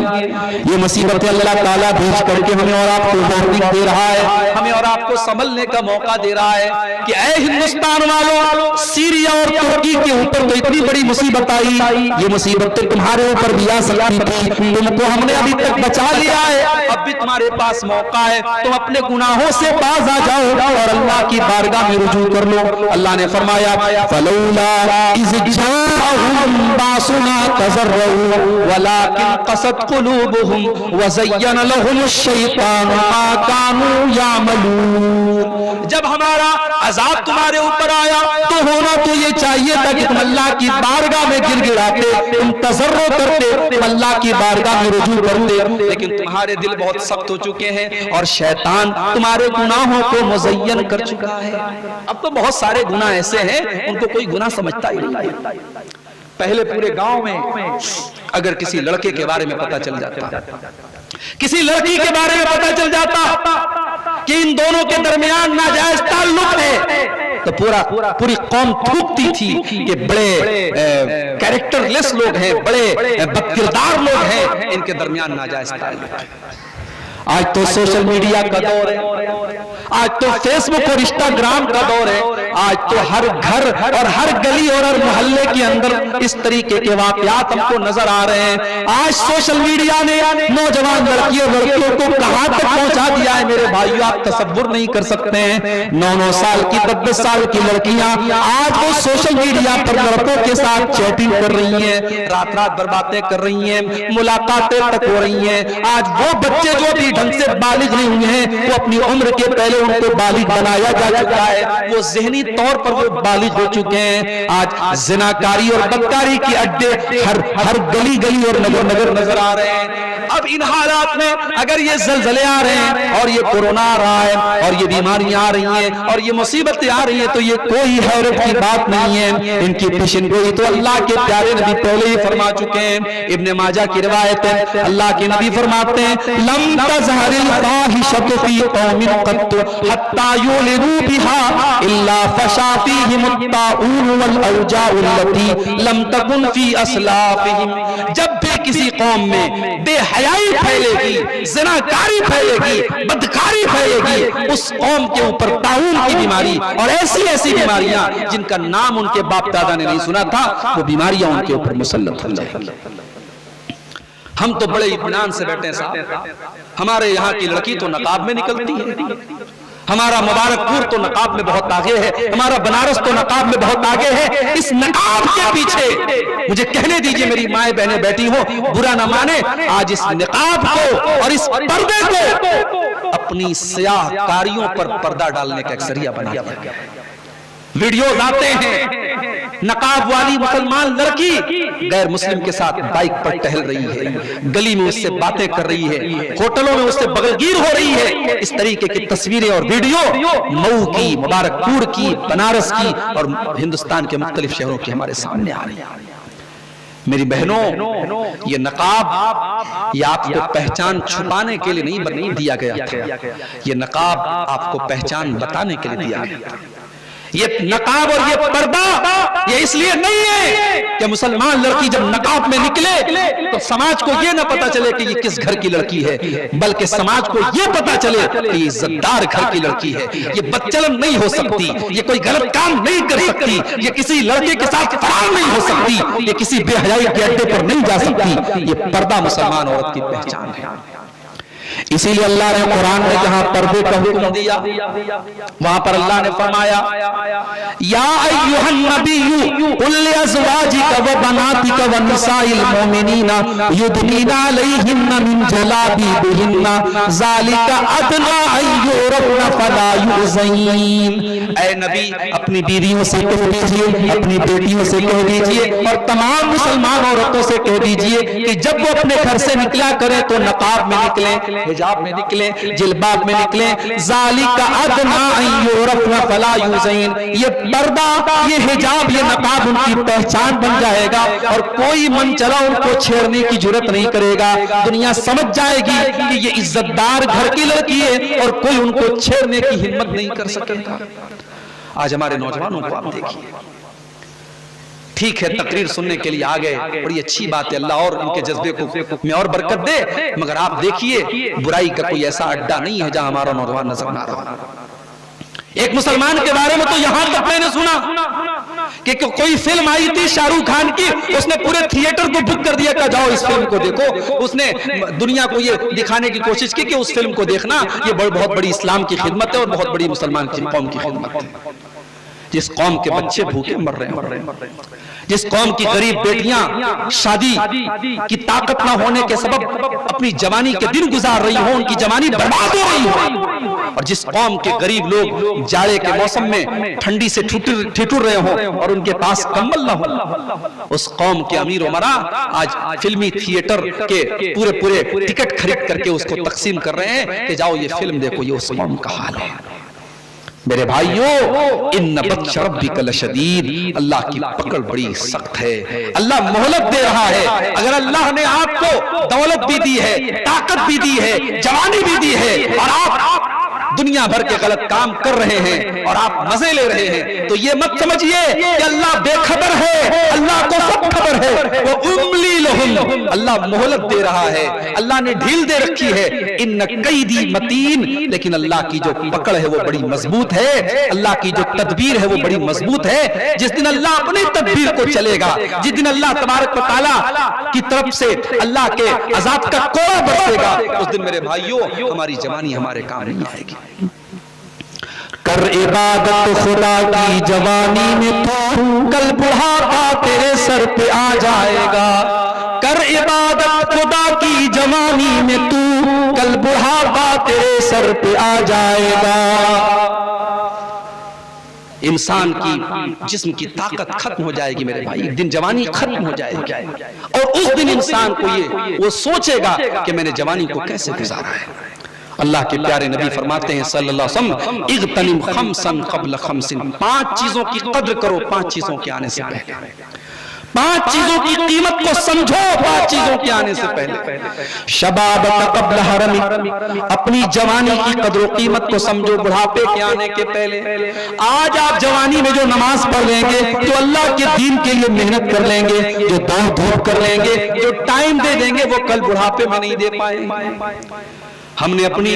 یہ مصیبتیں اللہ تعالیٰ بھیج کر کے ہمیں اور آپ کو وارننگ دے رہا ہے، ہمیں اور آپ کو سنبھلنے کا موقع دے رہا ہے کہ اے ہندوستان والوں، سیریا اور ترکی کے اوپر تو اتنی بڑی مصیبت آئی، یہ مصیبت تو تمہارے اوپر بھی آ سکتی تھی، تم کو ہم نے ابھی تک بچا لیا ہے، اب بھی تمہارے پاس موقع ہے، تم اپنے گناہوں سے باز آ جاؤ اور اللہ کی بارگاہ میں رجوع کر لو۔ اللہ نے فرمایا فَلَوْلَا إِذْ جَاءَهُمْ بَأْسُنَا تَضَرَّعُوا وَلَكِنْ قَسَتْ قُلُوبُهُمْ وَزَيَّنَ لَهُمُ الشَّيْطَانُ مَا كَانُوا يَعْمَلُونَ۔ جب ہمارا عذاب تمہارے اوپر آیا تو ہونا تو یہ چاہیے تھا کہ تم اللہ کی بارگاہ میں گر گڑاتے، تم تضرع کرتے، تم اللہ کی بارگاہ میں رجوع کرتے، لیکن تمہارے دل بہت سخت ہو چکے ہیں اور شیطان تمہارے گناہوں کو مزین کر چکا ہے۔ اب تو بہت سارے گناہ ایسے ہیں ان کو کوئی گناہ سمجھتا ہی نہیں۔ پہلے پورے گاؤں میں اگر کسی لڑکے کے بارے میں پتہ چل جاتا، کسی لڑکی کے بارے میں پتہ چل جاتا کہ ان دونوں کے درمیان ناجائز تعلق ہے تو پوری قوم تھوکتی تھی کہ بڑے کیریکٹر لیس لوگ ہیں، بڑے بدکردار لوگ ہیں، ان کے درمیان ناجائز تعلق ہے۔ آج تو سوشل میڈیا کا دور ہے، آج تو فیس بک اور انسٹاگرام کا دور ہے، آج تو ہر گھر اور ہر گلی اور ہر محلے کے اندر اس طریقے کے واقعات ہم کو نظر آ رہے ہیں۔ آج سوشل میڈیا نے نوجوان لڑکیوں کو کہاں تک پہنچا دیا ہے میرے بھائیو، آپ تصور نہیں کر سکتے ہیں۔ 9 سال کی 10 سال کی لڑکیاں آج وہ سوشل میڈیا پر لڑکوں کے ساتھ چیٹنگ کر رہی ہیں، رات بھر باتیں کر رہی ہیں، ملاقاتیں تک ہو رہی ہیں۔ آج وہ بچے جو بھی ڈھنگ سے بالغ نہیں ہوئے ہیں، وہ اپنی عمر کے پہلے ان کو بالغ بنایا جا چکا ہے، وہ ذہنی طور پر وہ بالغ ہو چکے ہیں۔ آج زناکاری اور بدکاری کے اڈے ہر گلی اور نگر نظر آ رہے ہیں۔ اب ان حالات میں اگر یہ زلزلے آ رہے ہیں اور یہ کورونا آ رہا ہے اور یہ بیماریاں آ رہی ہیں اور یہ مصیبتیں آ رہی ہیں تو یہ کوئی حیرت کی بات نہیں ہے. ان کی پیشن گوئی تو اللہ کے پیارے نبی پہلے ہی فرما چکے ہیں. ابن ماجہ کی روایت ہے, اللہ کے نبی فرماتے ہیں لم تظہر الفاحشۃ فی قوم قط حتی یعلنوا بها الا فشا فیہم الطاعون والاوجاع التي لم تکن فی اسلافہم. جب بھی کسی قوم میں بے حیائی پھیلے گی, زناکاری پھیلے گی, بدکاری پھیلے گی, اس قوم کے اوپر طاعون کی بیماری اور ایسی ایسی بیماریاں جن کا نام ان کے باپ دادا نے نہیں سنا تھا, وہ بیماریاں ان کے اوپر مسلط ہو جائیں گی. ہم تو بڑے اطمینان سے بیٹھے ہیں صاحب, ہمارے یہاں کی لڑکی تو نقاب میں نکلتی ہے, ہمارا مبارک پور تو نقاب میں بہت آگے ہے, ہمارا بنارس تو نقاب میں بہت آگے ہے. اس نقاب کے پیچھے مجھے کہنے دیجئے میری مائیں بہنیں بیٹھی ہو, برا نہ مانے, آج اس نقاب کو اور اس پردے کو اپنی سیاہ کاریوں پر پردہ ڈالنے کا ایک ذریعہ بنا دیا گیا. ویڈیوز آتے ہیں نقاب والی مسلمان لڑکی غیر مسلم کے ساتھ بائک پر ٹہل رہی ہے, گلی میں اس سے باتیں کر رہی ہے, ہوٹلوں میں اس سے بغلگیر ہو رہی ہے. اس طریقے کی تصویریں اور ویڈیو مئو کی, مبارک پور کی, بنارس کی اور ہندوستان کے مختلف شہروں کی ہمارے سامنے آ رہی ہیں. میری بہنوں, یہ نقاب یہ آپ کو پہچان چھپانے کے لیے نہیں دیا گیا تھا, یہ نقاب آپ کو پہچان بتانے کے لیے دیا گیا تھا. یہ نقاب اور یہ پردہ یہ اس لیے نہیں ہے کہ مسلمان لڑکی جب نقاب میں نکلے تو سماج کو یہ نہ پتا چلے کہ یہ کس گھر کی لڑکی ہے, بلکہ سماج کو یہ پتا چلے کہ یہ عزتدار گھر کی لڑکی ہے, یہ بدچلن نہیں ہو سکتی, یہ کوئی غلط کام نہیں کر سکتی, یہ کسی لڑکے کے ساتھ فرار نہیں ہو سکتی, یہ کسی بے حیائی کے اڈے پر نہیں جا سکتی. یہ پردہ مسلمان عورت کی پہچان ہے. اسی لیے اللہ نے قرآن میں جہاں پردے کا حکم دیا وہاں پر اللہ نے فرمایا یا ایھا النبی قل لازواجک وبناتک ونساء المؤمنین یدنین علیہن من جلابیبہن ذالک ادنی ان یعرفن فلا یؤذین. اے نبی اپنی بیویوں سے کہہ دیجئے, اپنی بیٹیوں سے کہہ دیجئے اور تمام مسلمان عورتوں سے کہہ دیجئے کہ جب وہ اپنے گھر سے نکلا کریں تو نقاب میں نکلیں, حجاب میں نکلیں, جلباب میں نکلیں. ذالک ادنی ان یعرفن فلا یؤذین. یہ پردہ, یہ حجاب, یہ نقاب ان کی پہچان بن جائے گا اور کوئی من چلا ان کو چھیڑنے کی جرات نہیں کرے گا. دنیا سمجھ جائے گی کہ یہ عزت دار گھر کی لڑکی ہے اور کوئی ان کو چھیڑنے کی ہمت نہیں کر سکے گا. آج ہمارے نوجوانوں کو آپ دیکھیے, ٹھیک ہے تقریر سننے کے لیے آ گئے, بڑی اچھی بات ہے, اللہ اور ان کے جذبے کو میں اور برکت دے, مگر آپ دیکھیے برائی کا کوئی ایسا اڈا نہیں ہے جہاں ہمارا نوجوان نظر نہ رہا. ایک مسلمان کے بارے میں تو یہاں تک میں نے سنا کہ کوئی فلم آئی تھی شاہ رخ خان کی, اس نے پورے تھیٹر کو بک کر دیا کہ جاؤ اس فلم کو دیکھو. اس نے دنیا کو یہ دکھانے کی کوشش کی کہ اس فلم کو دیکھنا یہ بہت بڑی اسلام کی خدمت ہے اور بہت بڑی مسلمان کی قوم کی خدمت ہے. جس قوم کے بچے بھوکے مر رہے ہیں, جس قوم کی غریب بیٹیاں شادی کی طاقت نہ ہونے کے سبب اپنی جوانی کے دن گزار رہی ہوں, ان کی جوانی برباد ہو رہی ہو, اور جس قوم کے غریب لوگ جاڑے کے موسم میں ٹھنڈی سے ٹھٹر رہے ہوں اور ان کے پاس کمبل نہ ہو, اس قوم کے امیر عمرا آج فلمی تھیٹر کے پورے ٹکٹ خرید کر کے اس کو تقسیم کر رہے ہیں کہ جاؤ یہ فلم دیکھو. یہ اس قوم کا حال ہے. میرے بھائیوں, ان بطش ربک لشدید, اللہ کی پکڑ بڑی سخت ہے. اللہ مہلت دے رہا ہے. اگر اللہ نے آپ کو دولت بھی دی ہے, طاقت بھی دی ہے, جوانی بھی دی ہے اور آپ دنیا بھر کے غلط کام کر رہے ہیں اور آپ مزے لے رہے ہیں, تو یہ مت سمجھیے کہ اللہ بے خبر ہے, اللہ کو سب خبر ہے. وہ املی لہم, اللہ مہلت دے رہا ہے, اللہ نے ڈھیل دے رکھی ہے. ان قیدی متین, لیکن اللہ کی جو پکڑ ہے وہ بڑی مضبوط ہے, اللہ کی جو تدبیر ہے وہ بڑی مضبوط ہے. جس دن اللہ اپنی تدبیر کو چلے گا, جس دن اللہ تبارک و تعالی کی طرف سے اللہ کے عذاب کا کوڑا برسے گا, اس دن میرے بھائیوں ہماری جوانی ہمارے کام نہیں آئے گی. کر عبادت خدا کی جوانی میں تو, کل بڑھاپا تیرے سر پہ آ جائے گا. کر عبادت خدا کی جوانی میں تو, کل بڑھاپا تیرے سر پہ آ جائے گا. انسان کی جسم کی طاقت ختم ہو جائے گی میرے بھائی، ایک دن جوانی ختم ہو جائے گی، اور اس دن انسان کو وہ سوچے گا کہ میں نے جوانی کو کیسے گزارا ہے۔ اللہ کے پیارے نبی فرماتے ہیں صلی اللہ علیہ وسلم، اغتنم خمسا قبل خمس، 5 چیزوں کی قدر کرو 5 چیزوں کے آنے سے پہلے، 5 چیزوں کی قیمت کو سمجھو 5 چیزوں کے آنے سے پہلے۔ شبابک قبل حرمک، اپنی جوانی کی قدر و قیمت کو سمجھو بڑھاپے کے آنے کے پہلے۔ آج آپ جوانی میں جو نماز پڑھ لیں گے، جو اللہ کے دین کے لیے محنت کر لیں گے، جو دوڑ دھوپ کر لیں گے، جو ٹائم دے دیں گے، وہ کل بڑھاپے میں نہیں دے پائیں گے۔ ہم نے اپنی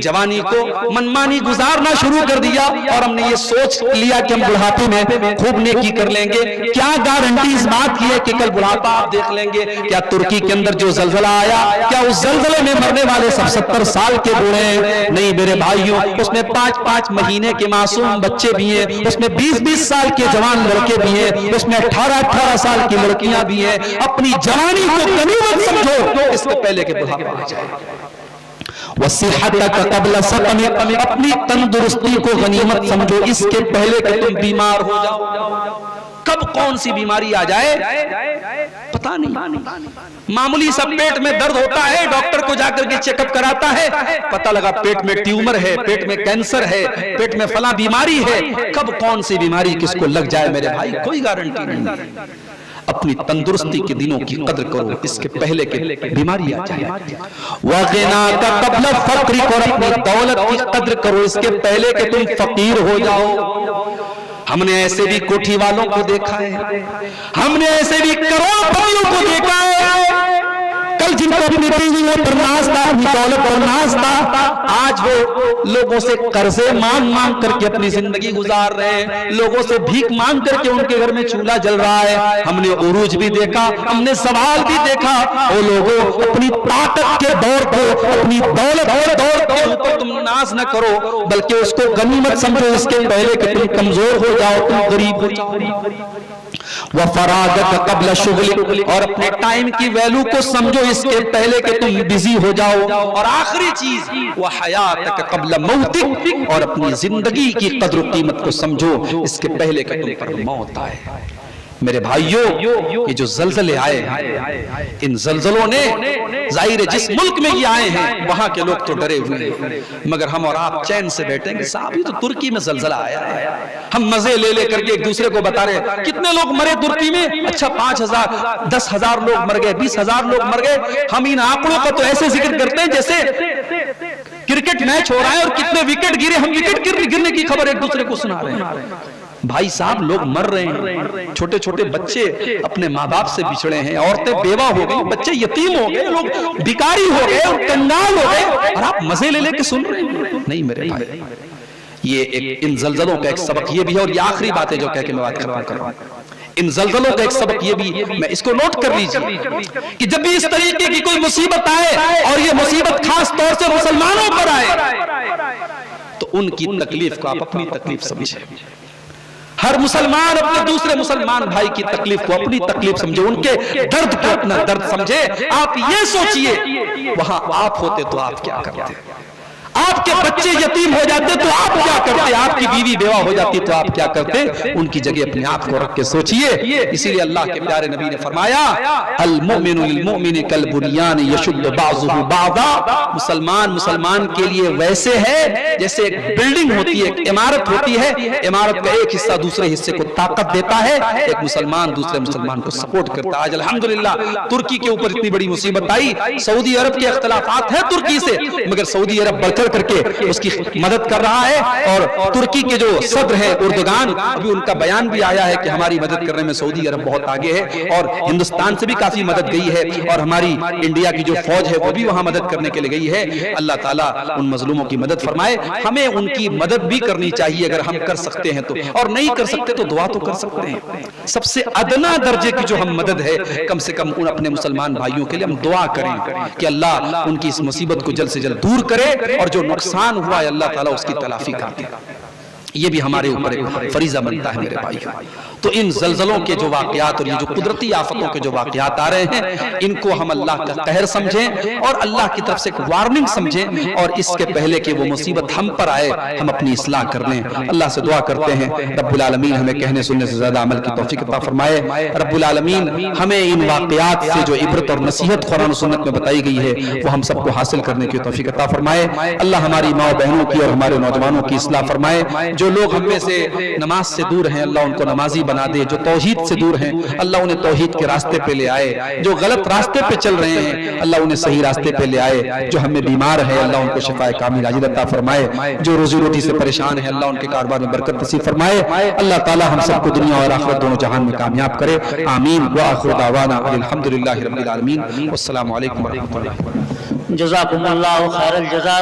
جوانی کو منمانی گزارنا شروع کر دیا، اور ہم نے یہ سوچ لیا کہ ہم بڑھاپے میں خوب نیکی کر لیں گے۔ کیا گارنٹی اس بات کی ہے کہ کل بڑھاپا آپ دیکھ لیں گے؟ کیا ترکی کے اندر جو زلزلہ آیا، کیا اس زلزلے میں مرنے والے سب 70 سال کے بوڑھے ہیں؟ نہیں میرے بھائیوں، اس میں 5-5 مہینے کے معصوم بچے بھی ہیں، اس میں 20-20 سال کے جوان لڑکے بھی ہیں، اس میں 18-18 سال کی لڑکیاں بھی ہیں۔ اپنی جوانی کو غنیمت سمجھو اس سے پہلے کہ بڑھاپا آ جائے۔ وصحتک قبل سقمک، اپنی تندرستی کو غنیمت سمجھو اس کے پہلے کہ تم بیمار ہو جاؤ۔ کب کون سی بیماری آ جائے پتہ نہیں۔ معمولی سا پیٹ میں درد ہوتا ہے، ڈاکٹر کو جا کر کے چیک اپ کراتا ہے، پتہ لگا پیٹ میں ٹیومر ہے، پیٹ میں کینسر ہے، پیٹ میں فلاں بیماری ہے۔ کب کون سی بیماری کس کو لگ جائے میرے بھائی کوئی گارنٹی نہیں۔ اپنی تندرستی کے دنوں کی قدر کرو اس کے پہلے کہ بیماری آ جائے۔ وَغِنَاكَ قَبْلَ فَقْرِكَ، اور اپنی دولت کی قدر کرو اس کے پہلے کہ تم فقیر ہو جاؤ۔ ہم نے ایسے بھی کوٹھی والوں کو دیکھا ہے، ہم نے ایسے بھی کروڑ پتیوں کو دیکھا ہے، کل جن کو اپنی بیویوں پر ناز تھا، اپنی دولت پر ناز تھا، آج وہ لوگوں سے قرضے مانگ مانگ کر کے اپنی زندگی گزار رہے ہیں، لوگوں سے بھیک مانگ کر کے ان کے گھر میں چولہا جل رہا ہے۔ ہم نے عروج بھی دیکھا، ہم نے سوال بھی دیکھا، وہ لوگوں اپنی طاقت کے دور کو، اپنی دولت کے دور کے اوپر تم ناز نہ کرو، بلکہ اس کو غنیمت سمجھو اس کے پہلے کہ تم کمزور ہو جاؤ، تم غریب ہو جاؤ۔ وَفَرَاغَكَ قَبْلَ شُغْلِكَ، اور اپنے ٹائم کی ویلیو کو سمجھو اس کے پہلے کہ تم بزی ہو جاؤ۔ اور آخری چیز وَحَيَاتَكَ قَبْلَ مَوْتِكَ، اور اپنی زندگی کی قدر و قیمت کو سمجھو اس کے پہلے کہ تم پر موت آئے۔ میرے بھائیوں، یہ جو زلزلے آئے ہیں، ان زلزلوں نے ظاہر جس ملک میں یہ آئے ہیں وہاں کے لوگ تو ڈرے ہوئے ہیں، مگر ہم اور آپ چین سے بیٹھیں گے صاحب یہ تو ترکی میں زلزلہ آیا ہے، ہم مزے لے لے کر کے ایک دوسرے کو بتا رہے ہیں کتنے لوگ مرے ترکی میں، اچھا 5,000 10,000 لوگ مر گئے، 20,000 لوگ مر گئے۔ ہم ان آنکڑوں کا تو ایسے ذکر کرتے ہیں جیسے کرکٹ میچ ہو رہا ہے اور کتنے وکٹ گرے، ہم وکٹ گرنے کی خبر ایک دوسرے کو سنا رہے ہیں۔ بھائی صاحب لوگ مر رہے ہیں، چھوٹے چھوٹے بچے اپنے ماں باپ سے بچھڑے ہیں، عورتیں بیوہ ہو گئی، بچے یتیم ہو گئے، لوگ بھکاری ہو گئے اور کنگال ہو گئے، اور آپ مزے لے لے کے سن رہے ہیں۔ نہیں میرے بھائی، یہ ان زلزلوں کا ایک سبق یہ بھی ہے، اور یہ آخری بات ہے جو کہہ کے میں بات ختم کر رہا ہوں۔ ان زلزلوں کا ایک سبق یہ بھی، میں اس کو نوٹ کر لیجیے کہ جب بھی اس طریقے کی کوئی مصیبت آئے اور یہ مصیبت خاص طور سے مسلمانوں پر آئے تو ان کی تکلیف کو آپ اپنی تکلیف سمجھیں۔ ہر مسلمان اپنے دوسرے مسلمان بھائی کی تکلیف کو اپنی تکلیف سمجھے، ان کے درد کو اپنا درد سمجھے۔ آپ یہ سوچئے وہاں آپ ہوتے تو آپ کیا کرتے، آپ کے بچے یتیم ہو جاتے تو آپ کیا کرتے، آپ کی بیوی بیوہ ہو جاتی تو آپ کیا کرتے، ان کی جگہ اپنے آپ کو رکھ کے سوچئے۔ اسی لیے اللہ کے پیارے نبی نے فرمایا المؤمن للمؤمن کالبنیان یشد بعضہ بعضا، مسلمان کے لیے ویسے ہے جیسے ایک بلڈنگ ہوتی ہے، ایک عمارت ہوتی ہے، عمارت کا ایک حصہ دوسرے حصے کو طاقت دیتا ہے، ایک مسلمان دوسرے مسلمان کو سپورٹ کرتا ہے۔ آج الحمدللہ ترکی کے اوپر اتنی بڑی مصیبت آئی، سعودی عرب کے اختلافات ہیں ترکی سے، مگر سعودی عرب بڑھ کر کے اس کی مدد کر رہا ہے، اور ترکی کے جو صدر ہیں اردوغان، ابھی ان کا بیان بھی آیا ہے کہ ہماری مدد کرنے میں سعودی عرب بہت آگے ہے، اور ہندوستان سے بھی کافی مدد گئی ہے، اور ہماری انڈیا کی جو فوج ہے وہ بھی وہاں مدد کرنے کے لیے گئی ہے۔ اللہ تعالیٰ ان مظلوموں کی مدد فرمائے، ہمیں ان کی مدد بھی کرنی چاہیے اگر ہم کر سکتے ہیں تو، اور نہیں کر سکتے تو دعا تو کر سکتے ہیں۔ سب سے ادنا درجے کی جو ہم مدد ہے کم سے کم ان اپنے مسلمان بھائیوں کے لیے ہم دعا کریں کہ اللہ ان کی اس مصیبت کو جلد سے جلد دور کرے، اور جو نقصان ہوا ہے اللہ تعالیٰ اس کی تلافی کر دے۔ یہ بھی ہمارے اوپر ایک فریضہ بنتا ہے میرے بھائیوں۔ تو ان زلزلوں کے جو واقعات اور یہ جو قدرتی آفتوں کے جو واقعات آ رہے ہیں ان کو ہم اللہ کا قہر سمجھیں اور اللہ کی طرف سے ایک وارننگ سمجھیں، اور اس کے پہلے کہ وہ مصیبت ہم پر آئے ہم اپنی اصلاح کر لیں۔ اللہ سے دعا کرتے ہیں رب العالمین ہمیں کہنے سننے سے زیادہ عمل کی توفیق عطا فرمائے۔ رب العالمین ہمیں ان واقعات سے جو عبرت اور نصیحت قرآن و سنت میں بتائی گئی ہے وہ ہم سب کو حاصل کرنے کی توفیق عطا فرمائے۔ اللہ ہماری ماں بہنوں کی اور ہمارے نوجوانوں کی اصلاح فرمائے۔ جو لوگ ہم میں سے نماز سے دور ہیں اللہ ان کو نمازی بنا دے، جو توحید سے دور ہیں اللہ انہیں توحید کے راستے پہ لے آئے، جو غلط راستے پہ چل رہے ہیں اللہ انہیں صحیح راستے پہ لے آئے، جو ہمیں بیمار ہے اللہ ان کو شفاء کامل عاجل عطا فرمائے، جو روزی روٹی سے پریشان ہے اللہ ان کے کاروبار میں برکت نصیب فرمائے۔ اللہ تعالی ہم سب کو دنیا اور آخرت دونوں جہان میں کامیاب کرے، آمین۔ وآخر دعوانا الحمدللہ رب العالمین، والسلام علیکم ورحمۃ اللہ۔ جزاکم اللہ خیر الجزا۔